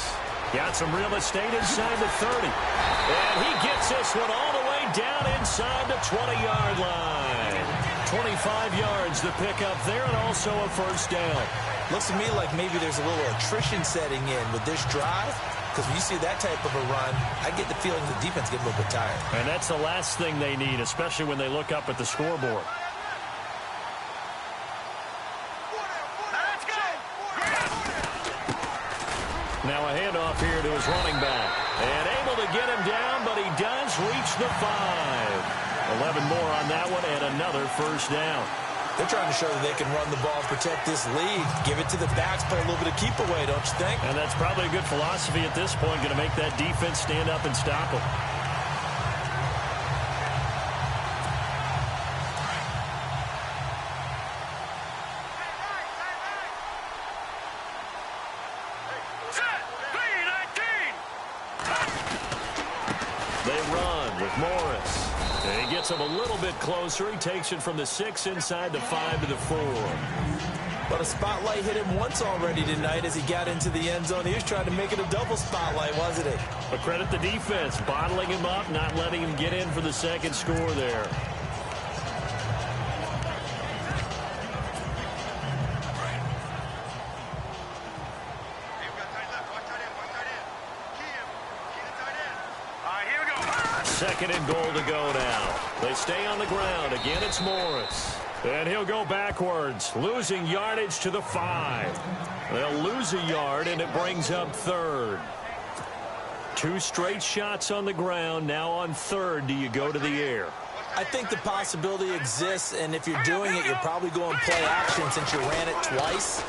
Got some real estate inside the 30. And he gets this one all the way down inside the 20-yard line. 25 yards the pickup there and also a first down. Looks to me like maybe there's a little attrition setting in with this drive, because when you see that type of a run, I get the feeling the defense gets a little bit tired. And that's the last thing they need, especially when they look up at the scoreboard. Let's go. Now a handoff here to his running back. And able to get him down, but he does reach the 5. 11 more on that one and another first down. They're trying to show that they can run the ball and protect this lead. Give it to the backs, play a little bit of keep away, don't you think? And that's probably a good philosophy at this point, going to make that defense stand up and stop them. Set. 3-19. They run with Morris. And he gets him a little bit closer. He takes it from the 6 inside the 5 to the 4. But a spotlight hit him once already tonight as he got into the end zone. He was trying to make it a double spotlight, wasn't it? But credit the defense, bottling him up, not letting him get in for the second score there. Second and goal to go now. They stay on the ground. Again, it's Morris. And he'll go backwards, losing yardage to the 5. They'll lose a yard, and it brings up third. 2 straight shots on the ground. Now on third, do you go to the air? I think the possibility exists, and if you're doing it, you're probably going play action since you ran it twice.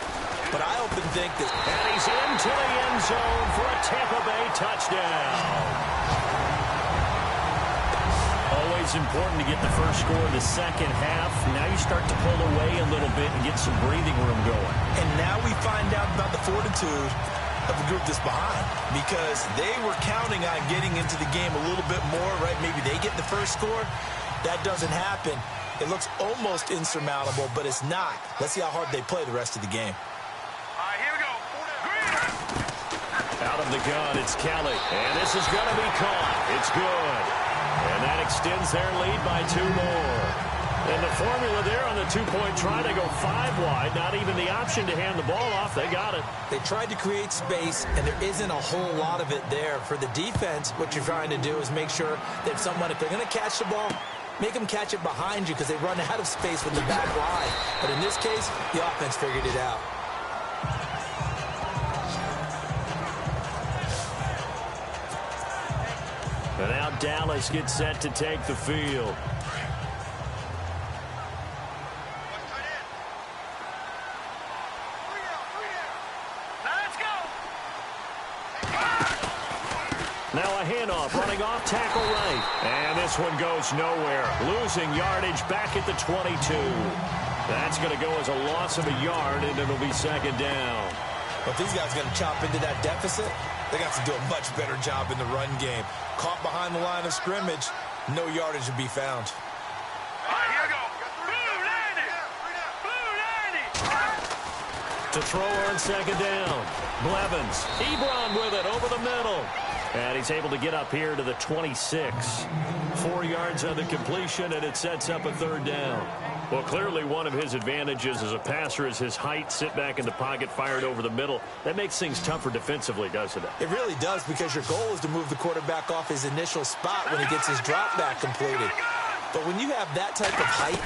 But I often think that... And he's into the end zone for a Tampa Bay touchdown. Always important to get the first score in the second half. Now you start to pull away a little bit and get some breathing room going. And now we find out about the fortitude of the group that's behind, because they were counting on getting into the game a little bit more, right? Maybe they get the first score. That doesn't happen. It looks almost insurmountable, but it's not. Let's see how hard they play the rest of the game. Here we go. Green. Out of the gun, it's Kelly. And this is going to be caught. It's good. And that extends their lead by 2 more. And the formula there on the 2-point try, they go 5 wide. Not even the option to hand the ball off. They got it. They tried to create space, and there isn't a whole lot of it there. For the defense, what you're trying to do is make sure that if they're going to catch the ball, make them catch it behind you because they run out of space with the back line. But in this case, the offense figured it out. And now Dallas gets set to take the field. Now a handoff, running off tackle right. And this one goes nowhere. Losing yardage back at the 22. That's going to go as a loss of a yard, and it'll be second down. But if these guys are going to chop into that deficit, they got to do a much better job in the run game. Caught behind the line of scrimmage, no yardage to be found. All right, here we go. Blue 90. To throw on second down. Blevins. Ebron with it over the middle. And he's able to get up here to the 26. 4 yards on the completion, and it sets up a third down. Well, clearly one of his advantages as a passer is his height, sit back in the pocket, fired over the middle. That makes things tougher defensively, doesn't it? It really does, because your goal is to move the quarterback off his initial spot when he gets his drop back completed. But when you have that type of height,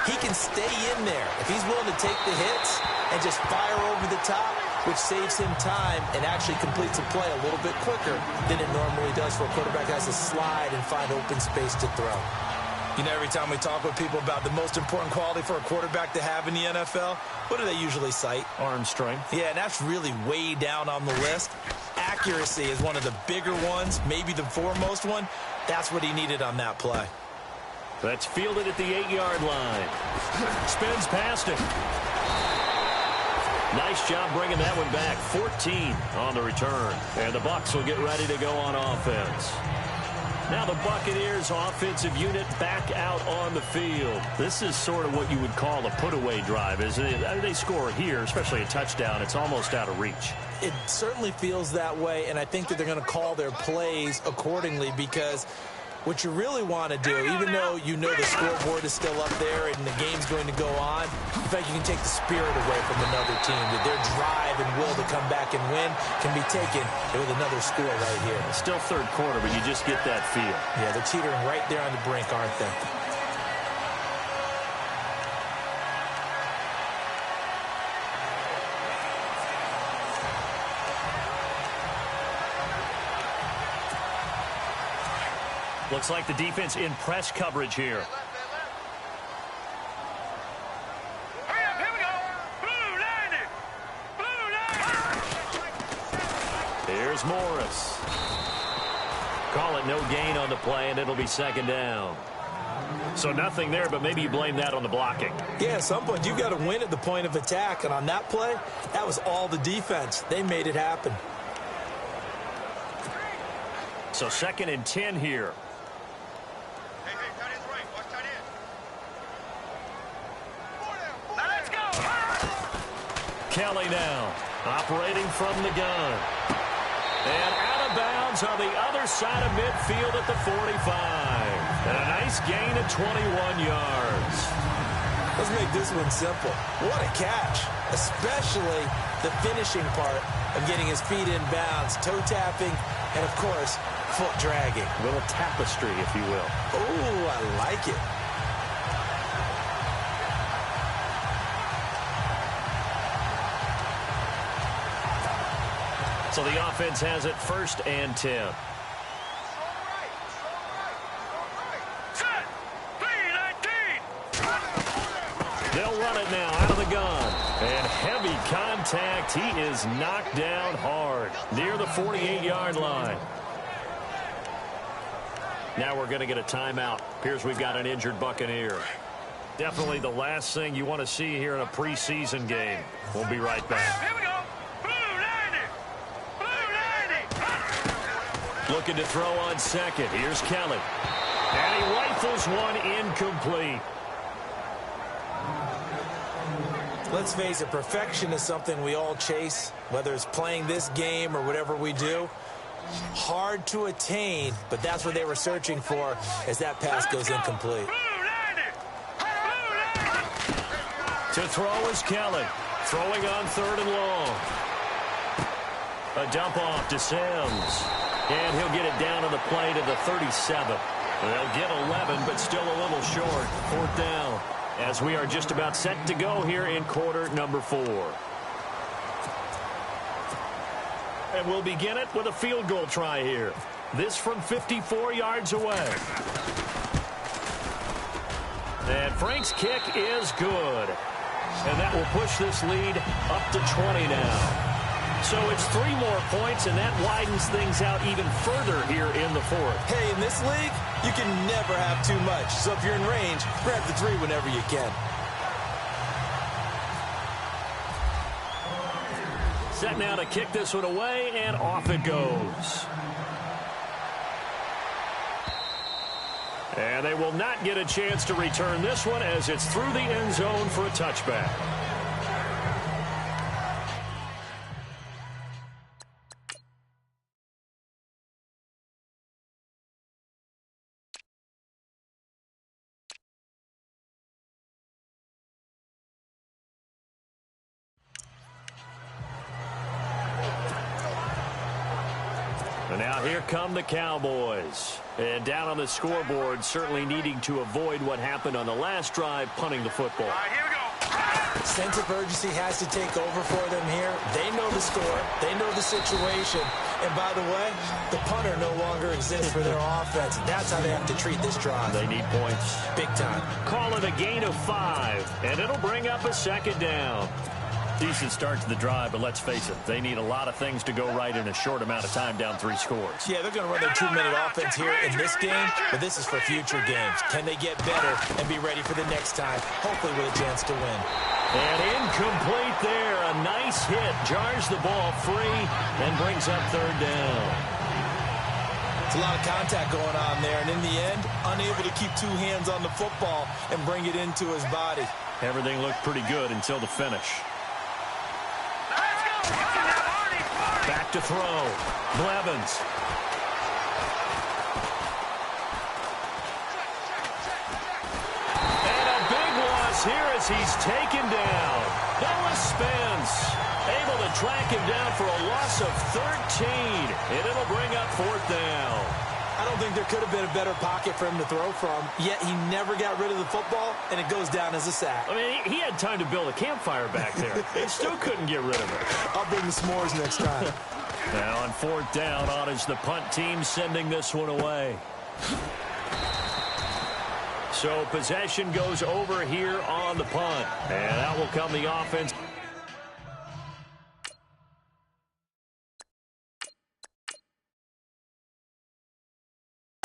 he can stay in there. If he's willing to take the hits and just fire over the top, which saves him time and actually completes a play a little bit quicker than it normally does for a quarterback that has to slide and find open space to throw. You know, every time we talk with people about the most important quality for a quarterback to have in the NFL, what do they usually cite? Arm strength. Yeah, and that's really way down on the list. Accuracy is one of the bigger ones, maybe the foremost one. That's what he needed on that play. That's fielded at the 8-yard line. Spins past him. Nice job bringing that one back. 14 on the return. And the Bucs will get ready to go on offense. Now the Buccaneers offensive unit back out on the field. This is sort of what you would call a put-away drive, isn't it? They score here, especially a touchdown. It's almost out of reach. It certainly feels that way, and I think that they're going to call their plays accordingly, because what you really want to do, even though you know the scoreboard is still up there and the game's going to go on, in fact, you can take the spirit away from another team. That their drive and will to come back and win can be taken with another score right here. It's still third quarter, but you just get that feel. Yeah, they're teetering right there on the brink, aren't they? Looks like the defense in press coverage here. Hurry up, here we go. Blue 90. Blue 90. Here's Morris. Call it no gain on the play, and it'll be second down. So nothing there, but maybe you blame that on the blocking. Yeah, at some point, you've got to win at the point of attack, and on that play, that was all the defense. They made it happen. So 2nd and 10 here. Kelly now, operating from the gun. And out of bounds on the other side of midfield at the 45. And a nice gain of 21 yards. Let's make this one simple. What a catch, especially the finishing part of getting his feet in bounds, toe tapping, and, of course, foot dragging. A little tapestry, if you will. Oh, I like it. So the offense has it 1st and 10. Set. 3-19. They'll run it now out of the gun. And heavy contact. He is knocked down hard near the 48-yard line. Now we're going to get a timeout. Appears we've got an injured Buccaneer. Definitely the last thing you want to see here in a preseason game. We'll be right back. Here we go. Looking to throw on second. Here's Kelly. And he rifles one incomplete. Let's face it, perfection is something we all chase, whether it's playing this game or whatever we do. Hard to attain, but that's what they were searching for as that pass goes incomplete. To throw is Kelly. Throwing on 3rd and long. A dump off to Sims. And he'll get it down on the play to the 37. They'll get 11, but still a little short. 4th down, as we are just about set to go here in quarter number 4. And we'll begin it with a field goal try here. This from 54 yards away. And Frank's kick is good. And that will push this lead up to 20 now. So it's 3 more points, and that widens things out even further here in the 4th. Hey, in this league, you can never have too much. So if you're in range, grab the 3 whenever you can. Set now to kick this one away, and off it goes. And they will not get a chance to return this one as it's through the end zone for a touchback. And now here come the Cowboys. And down on the scoreboard, certainly needing to avoid what happened on the last drive, punting the football. All right, here we go. Sense of urgency has to take over for them here. They know the score. They know the situation. And by the way, the punter no longer exists for their offense. That's how they have to treat this drive. They need points. Big time. Call it a gain of 5, and it'll bring up a 2nd down. Decent start to the drive, but let's face it, they need a lot of things to go right in a short amount of time down 3 scores. Yeah, they're going to run their 2-minute offense here in this game, but this is for future games. Can they get better and be ready for the next time, hopefully with a chance to win? And incomplete there. A nice hit. Jars the ball free and brings up 3rd down. It's a lot of contact going on there, and in the end, unable to keep 2 hands on the football and bring it into his body. Everything looked pretty good until the finish. Back to throw. Blevins. And a big loss here as he's taken down. Noah Spence able to track him down for a loss of 13. And it'll bring up 4th down. I don't think there could have been a better pocket for him to throw from, yet he never got rid of the football, and it goes down as a sack. I mean, he had time to build a campfire back there. He still couldn't get rid of it. I'll bring the s'mores next time. Now on 4th down, on is the punt team sending this one away. So possession goes over here on the punt. And out will come the offense.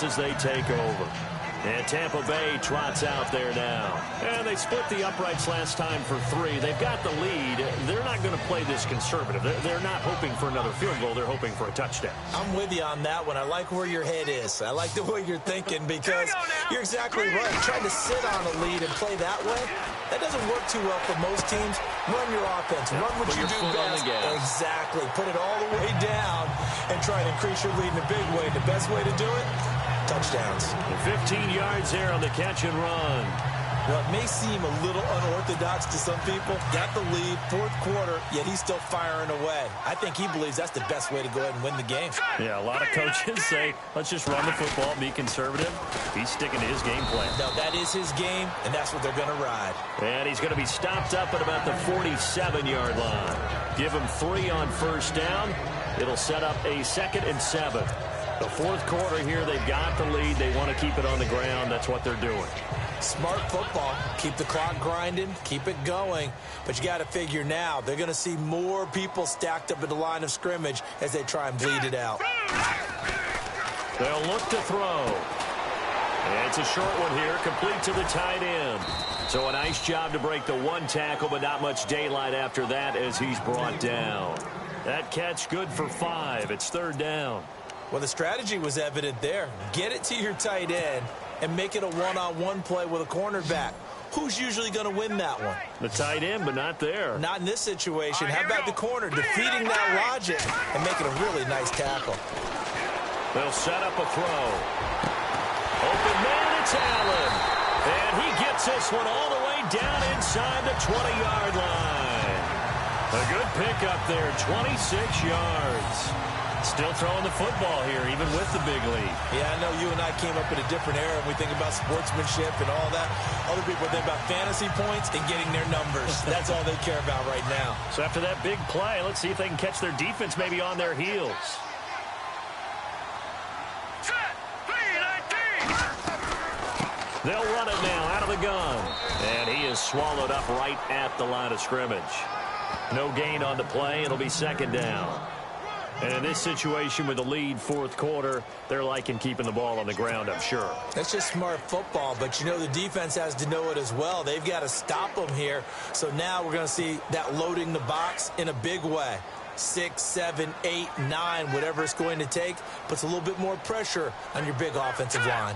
As they take over. And Tampa Bay trots out there now. And they split the uprights last time for 3. They've got the lead. They're not going to play this conservative. They're not hoping for another field goal. They're hoping for a touchdown. I'm with you on that one. I like where your head is. I like the way you're thinking because you're exactly right. Trying to sit on a lead and play that way, that doesn't work too well for most teams. Run your offense. Run what you do best. Exactly. Put it all the way down and try and increase your lead in a big way. The best way to do it, touchdowns. 15 yards there on the catch and run. Well, it may seem a little unorthodox to some people. Got the lead, 4th quarter, yet he's still firing away. I think he believes that's the best way to go ahead and win the game. Yeah, a lot of coaches say, let's just run the football, be conservative. He's sticking to his game plan. No, that is his game, and that's what they're going to ride. And he's going to be stopped up at about the 47-yard line. Give him 3 on 1st down. It'll set up a 2nd and 7. The 4th quarter here, they've got the lead. They want to keep it on the ground. That's what they're doing. Smart football. Keep the clock grinding. Keep it going. But you got to figure now, they're going to see more people stacked up at the line of scrimmage as they try and bleed it out. They'll look to throw. And it's a short one here, complete to the tight end. So a nice job to break the 1 tackle, but not much daylight after that as he's brought down. That catch good for 5. It's 3rd down. Well, the strategy was evident there. Get it to your tight end and make it a one-on-one play with a cornerback. Who's usually going to win that one? The tight end, but not there. Not in this situation. How about the corner defeating that logic and making a really nice tackle? They'll set up a throw. Open man, it's Allen. And he gets this one all the way down inside the 20-yard line. A good pickup there, 26 yards. Still throwing the football here, even with the big lead. Yeah, I know you and I came up in a different era, and we think about sportsmanship and all that. Other people think about fantasy points and getting their numbers. That's all they care about right now. So after that big play, let's see if they can catch their defense maybe on their heels. Set. 3-19. They'll run it now out of the gun. And he is swallowed up right at the line of scrimmage. No gain on the play. It'll be second down. And in this situation with the lead fourth quarter, they're liking keeping the ball on the ground, I'm sure. That's just smart football, but you know the defense has to know it as well. They've got to stop them here. So now we're going to see that loading the box in a big way. 6, 7, 8, 9, whatever it's going to take, puts a little bit more pressure on your big offensive line.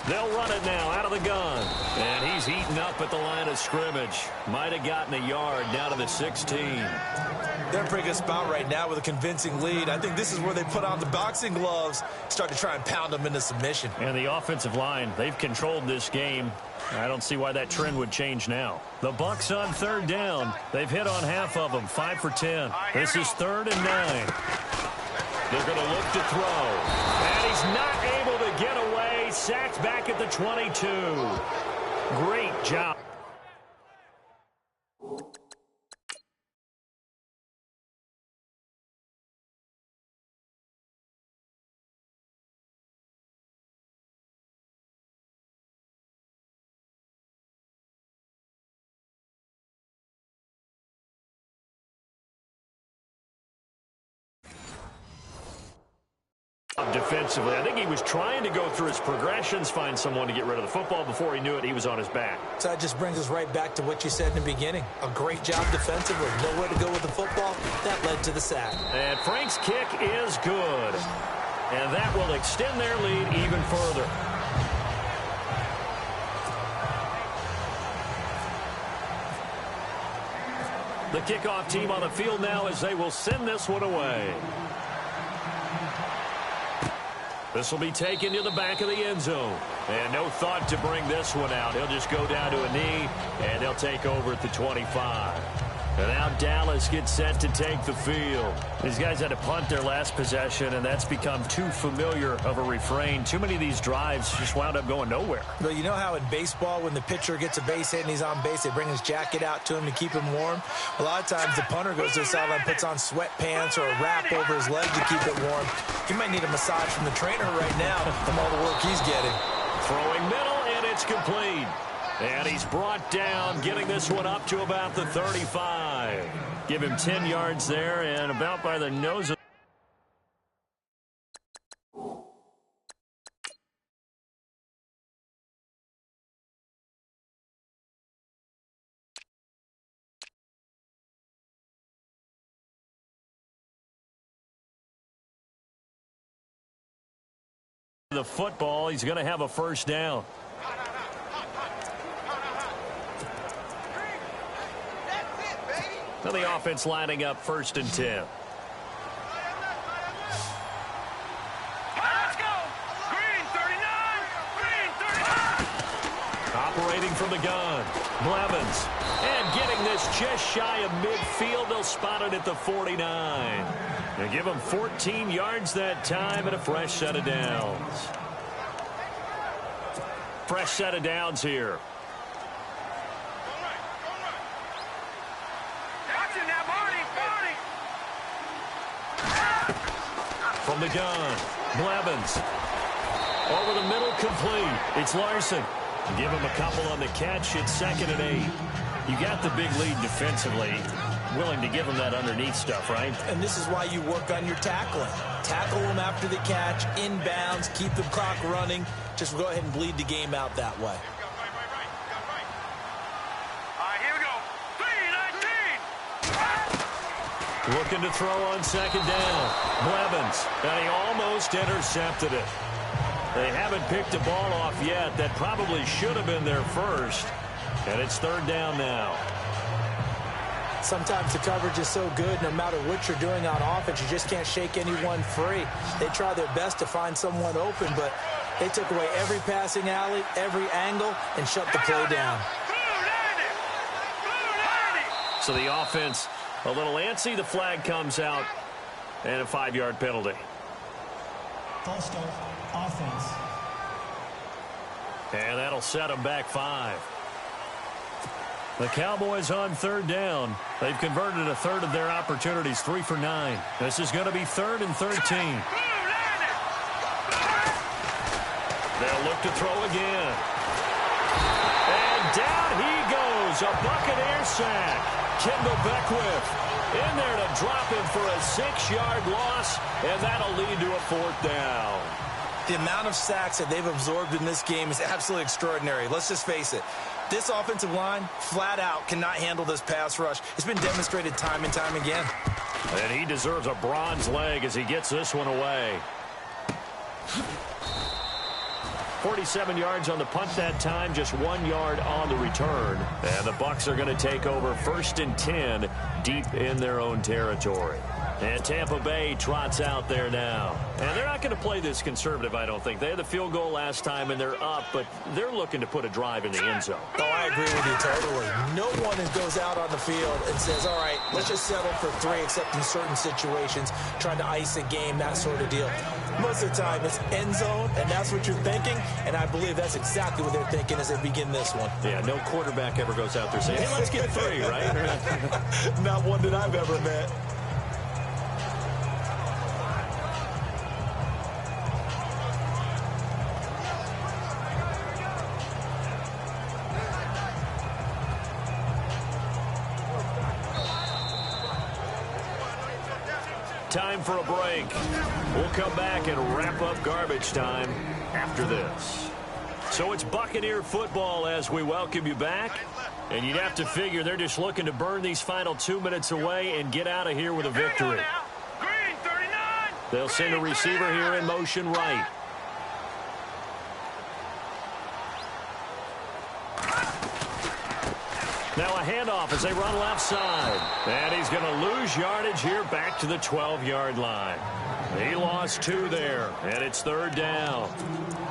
They'll run it now out of the gun. And he's eaten up at the line of scrimmage. Might have gotten a yard down to the 16. They're in a pretty good spot right now with a convincing lead. I think this is where they put on the boxing gloves, start to try and pound them into submission. And the offensive line, they've controlled this game. I don't see why that trend would change now. The Bucs on third down. They've hit on half of them, 5 for 10. This is 3rd and 9. They're going to look to throw. And he's not able to get away. Sacked back at the 22. Great job. Defensively, I think he was trying to go through his progressions, find someone to get rid of the football. Before he knew it, he was on his back. So that just brings us right back to what you said in the beginning. A great job defensively, nowhere to go with the football. That led to the sack. And Frank's kick is good. And that will extend their lead even further. The kickoff team on the field now as they will send this one away. This will be taken to the back of the end zone. And no thought to bring this one out. He'll just go down to a knee, and they'll take over at the 25. And now Dallas gets set to take the field. These guys had to punt their last possession, and that's become too familiar of a refrain. Too many of these drives just wound up going nowhere. Well, you know how in baseball, when the pitcher gets a base hit and he's on base, they bring his jacket out to him to keep him warm? A lot of times the punter goes to the sideline, puts on sweatpants or a wrap over his leg to keep it warm. He might need a massage from the trainer right now from all the work he's getting. Throwing middle, and it's complete. And he's brought down, getting this one up to about the 35. Give him 10 yards there and about by the nose of the football. He's going to have a first down. Now the offense lining up 1st and 10. Let's go. Green 39. Green 39. Operating from the gun. Blevins. And getting this just shy of midfield. They'll spot it at the 49. They give him 14 yards that time and a fresh set of downs. Fresh set of downs here. From the gun, Blevins. Over the middle, complete. It's Larson. Give him a couple on the catch. It's 2nd and 8. You got the big lead defensively. Willing to give him that underneath stuff, right? And this is why you work on your tackling. Tackle them after the catch, inbounds, keep the clock running. Just go ahead and bleed the game out that way. Looking to throw on 2nd down. Blevins, and he almost intercepted it. They haven't picked the ball off yet. That probably should have been their first. And it's 3rd down now. Sometimes the coverage is so good, no matter what you're doing on offense, you just can't shake anyone free. They try their best to find someone open, but they took away every passing alley, every angle, and shut the play down. So the offense a little antsy. The flag comes out. And a 5-yard penalty. False start, offense. And that'll set them back 5. The Cowboys on 3rd down. They've converted a third of their opportunities, 3 for 9. This is going to be 3rd and 13. They'll look to throw again. And down he goes. A Buccaneer sack. Kendall Beckwith in there to drop him for a 6-yard loss, and that'll lead to a 4th down. The amount of sacks that they've absorbed in this game is absolutely extraordinary. Let's just face it. This offensive line, flat out, cannot handle this pass rush. It's been demonstrated time and time again. And he deserves a bronze leg as he gets this one away. 47 yards on the punt that time, just 1 yard on the return. And the Bucs are going to take over 1st and 10 deep in their own territory. And Tampa Bay trots out there now. And they're not going to play this conservative, I don't think. They had the field goal last time, and they're up, but they're looking to put a drive in the end zone. Oh, I agree with you totally. No one goes out on the field and says, all right, let's just settle for 3, except in certain situations, trying to ice a game, that sort of deal. Most of the time, it's end zone, and that's what you're thinking, and I believe that's exactly what they're thinking as they begin this one. Yeah, no quarterback ever goes out there saying, hey, let's get 3, right? Not one that I've ever met. Time for a break. We'll come back and wrap up garbage time after this. So it's Buccaneer football as we welcome you back. And you'd have to figure they're just looking to burn these final 2 minutes away and get out of here with a victory. They'll send a receiver here in motion right. Now a handoff as they run left side. And he's going to lose yardage here back to the 12-yard line. He lost 2 there, and it's 3rd down.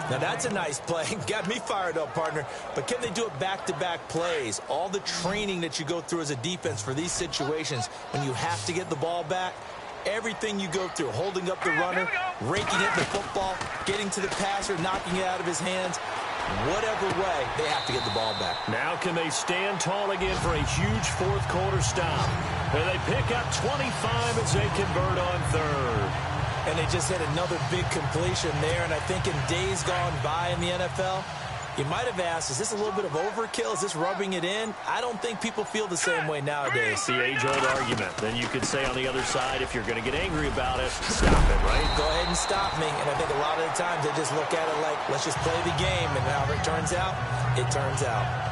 Now that's a nice play. Got me fired up, partner. But can they do it back-to-back plays? All the training that you go through as a defense for these situations, when you have to get the ball back, everything you go through, holding up the runner, raking it the football, getting to the passer, knocking it out of his hands, whatever way, they have to get the ball back. Now can they stand tall again for a huge 4th quarter stop? And they pick up 25 as they convert on 3rd. And they just had another big completion there. And I think in days gone by in the NFL, you might have asked, is this a little bit of overkill? Is this rubbing it in? I don't think people feel the same way nowadays. The age-old argument. Then you could say on the other side, if you're going to get angry about it, stop it, right? Go ahead and stop me. And I think a lot of the times they just look at it like, let's just play the game. And however it turns out, it turns out.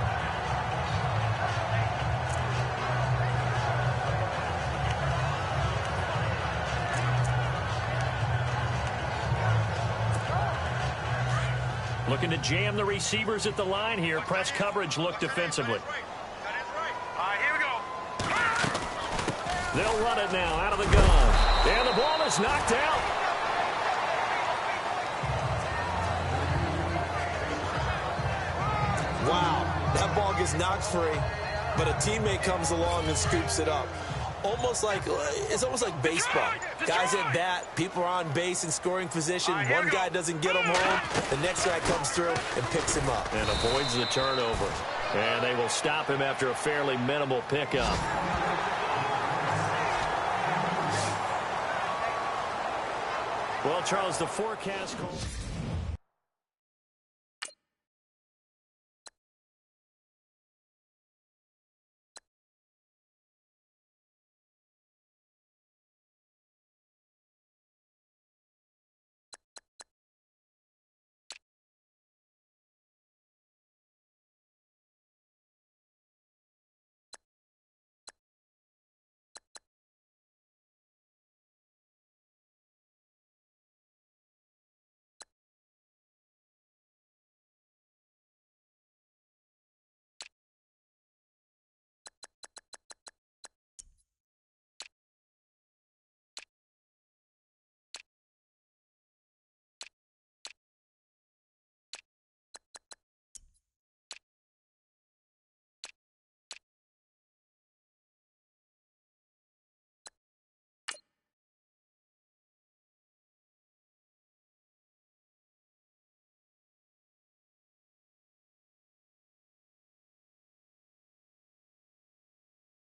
Looking to jam the receivers at the line here. Press coverage look defensively. Here we go. They'll run it now out of the gun. And the ball is knocked out. Wow, that ball gets knocked free, but a teammate comes along and scoops it up. It's almost like baseball. Guys at bat, people are on base in scoring position. One guy doesn't get him home. The next guy comes through and picks him up. And avoids the turnover. And they will stop him after a fairly minimal pickup. Well, Charles, the forecast calls...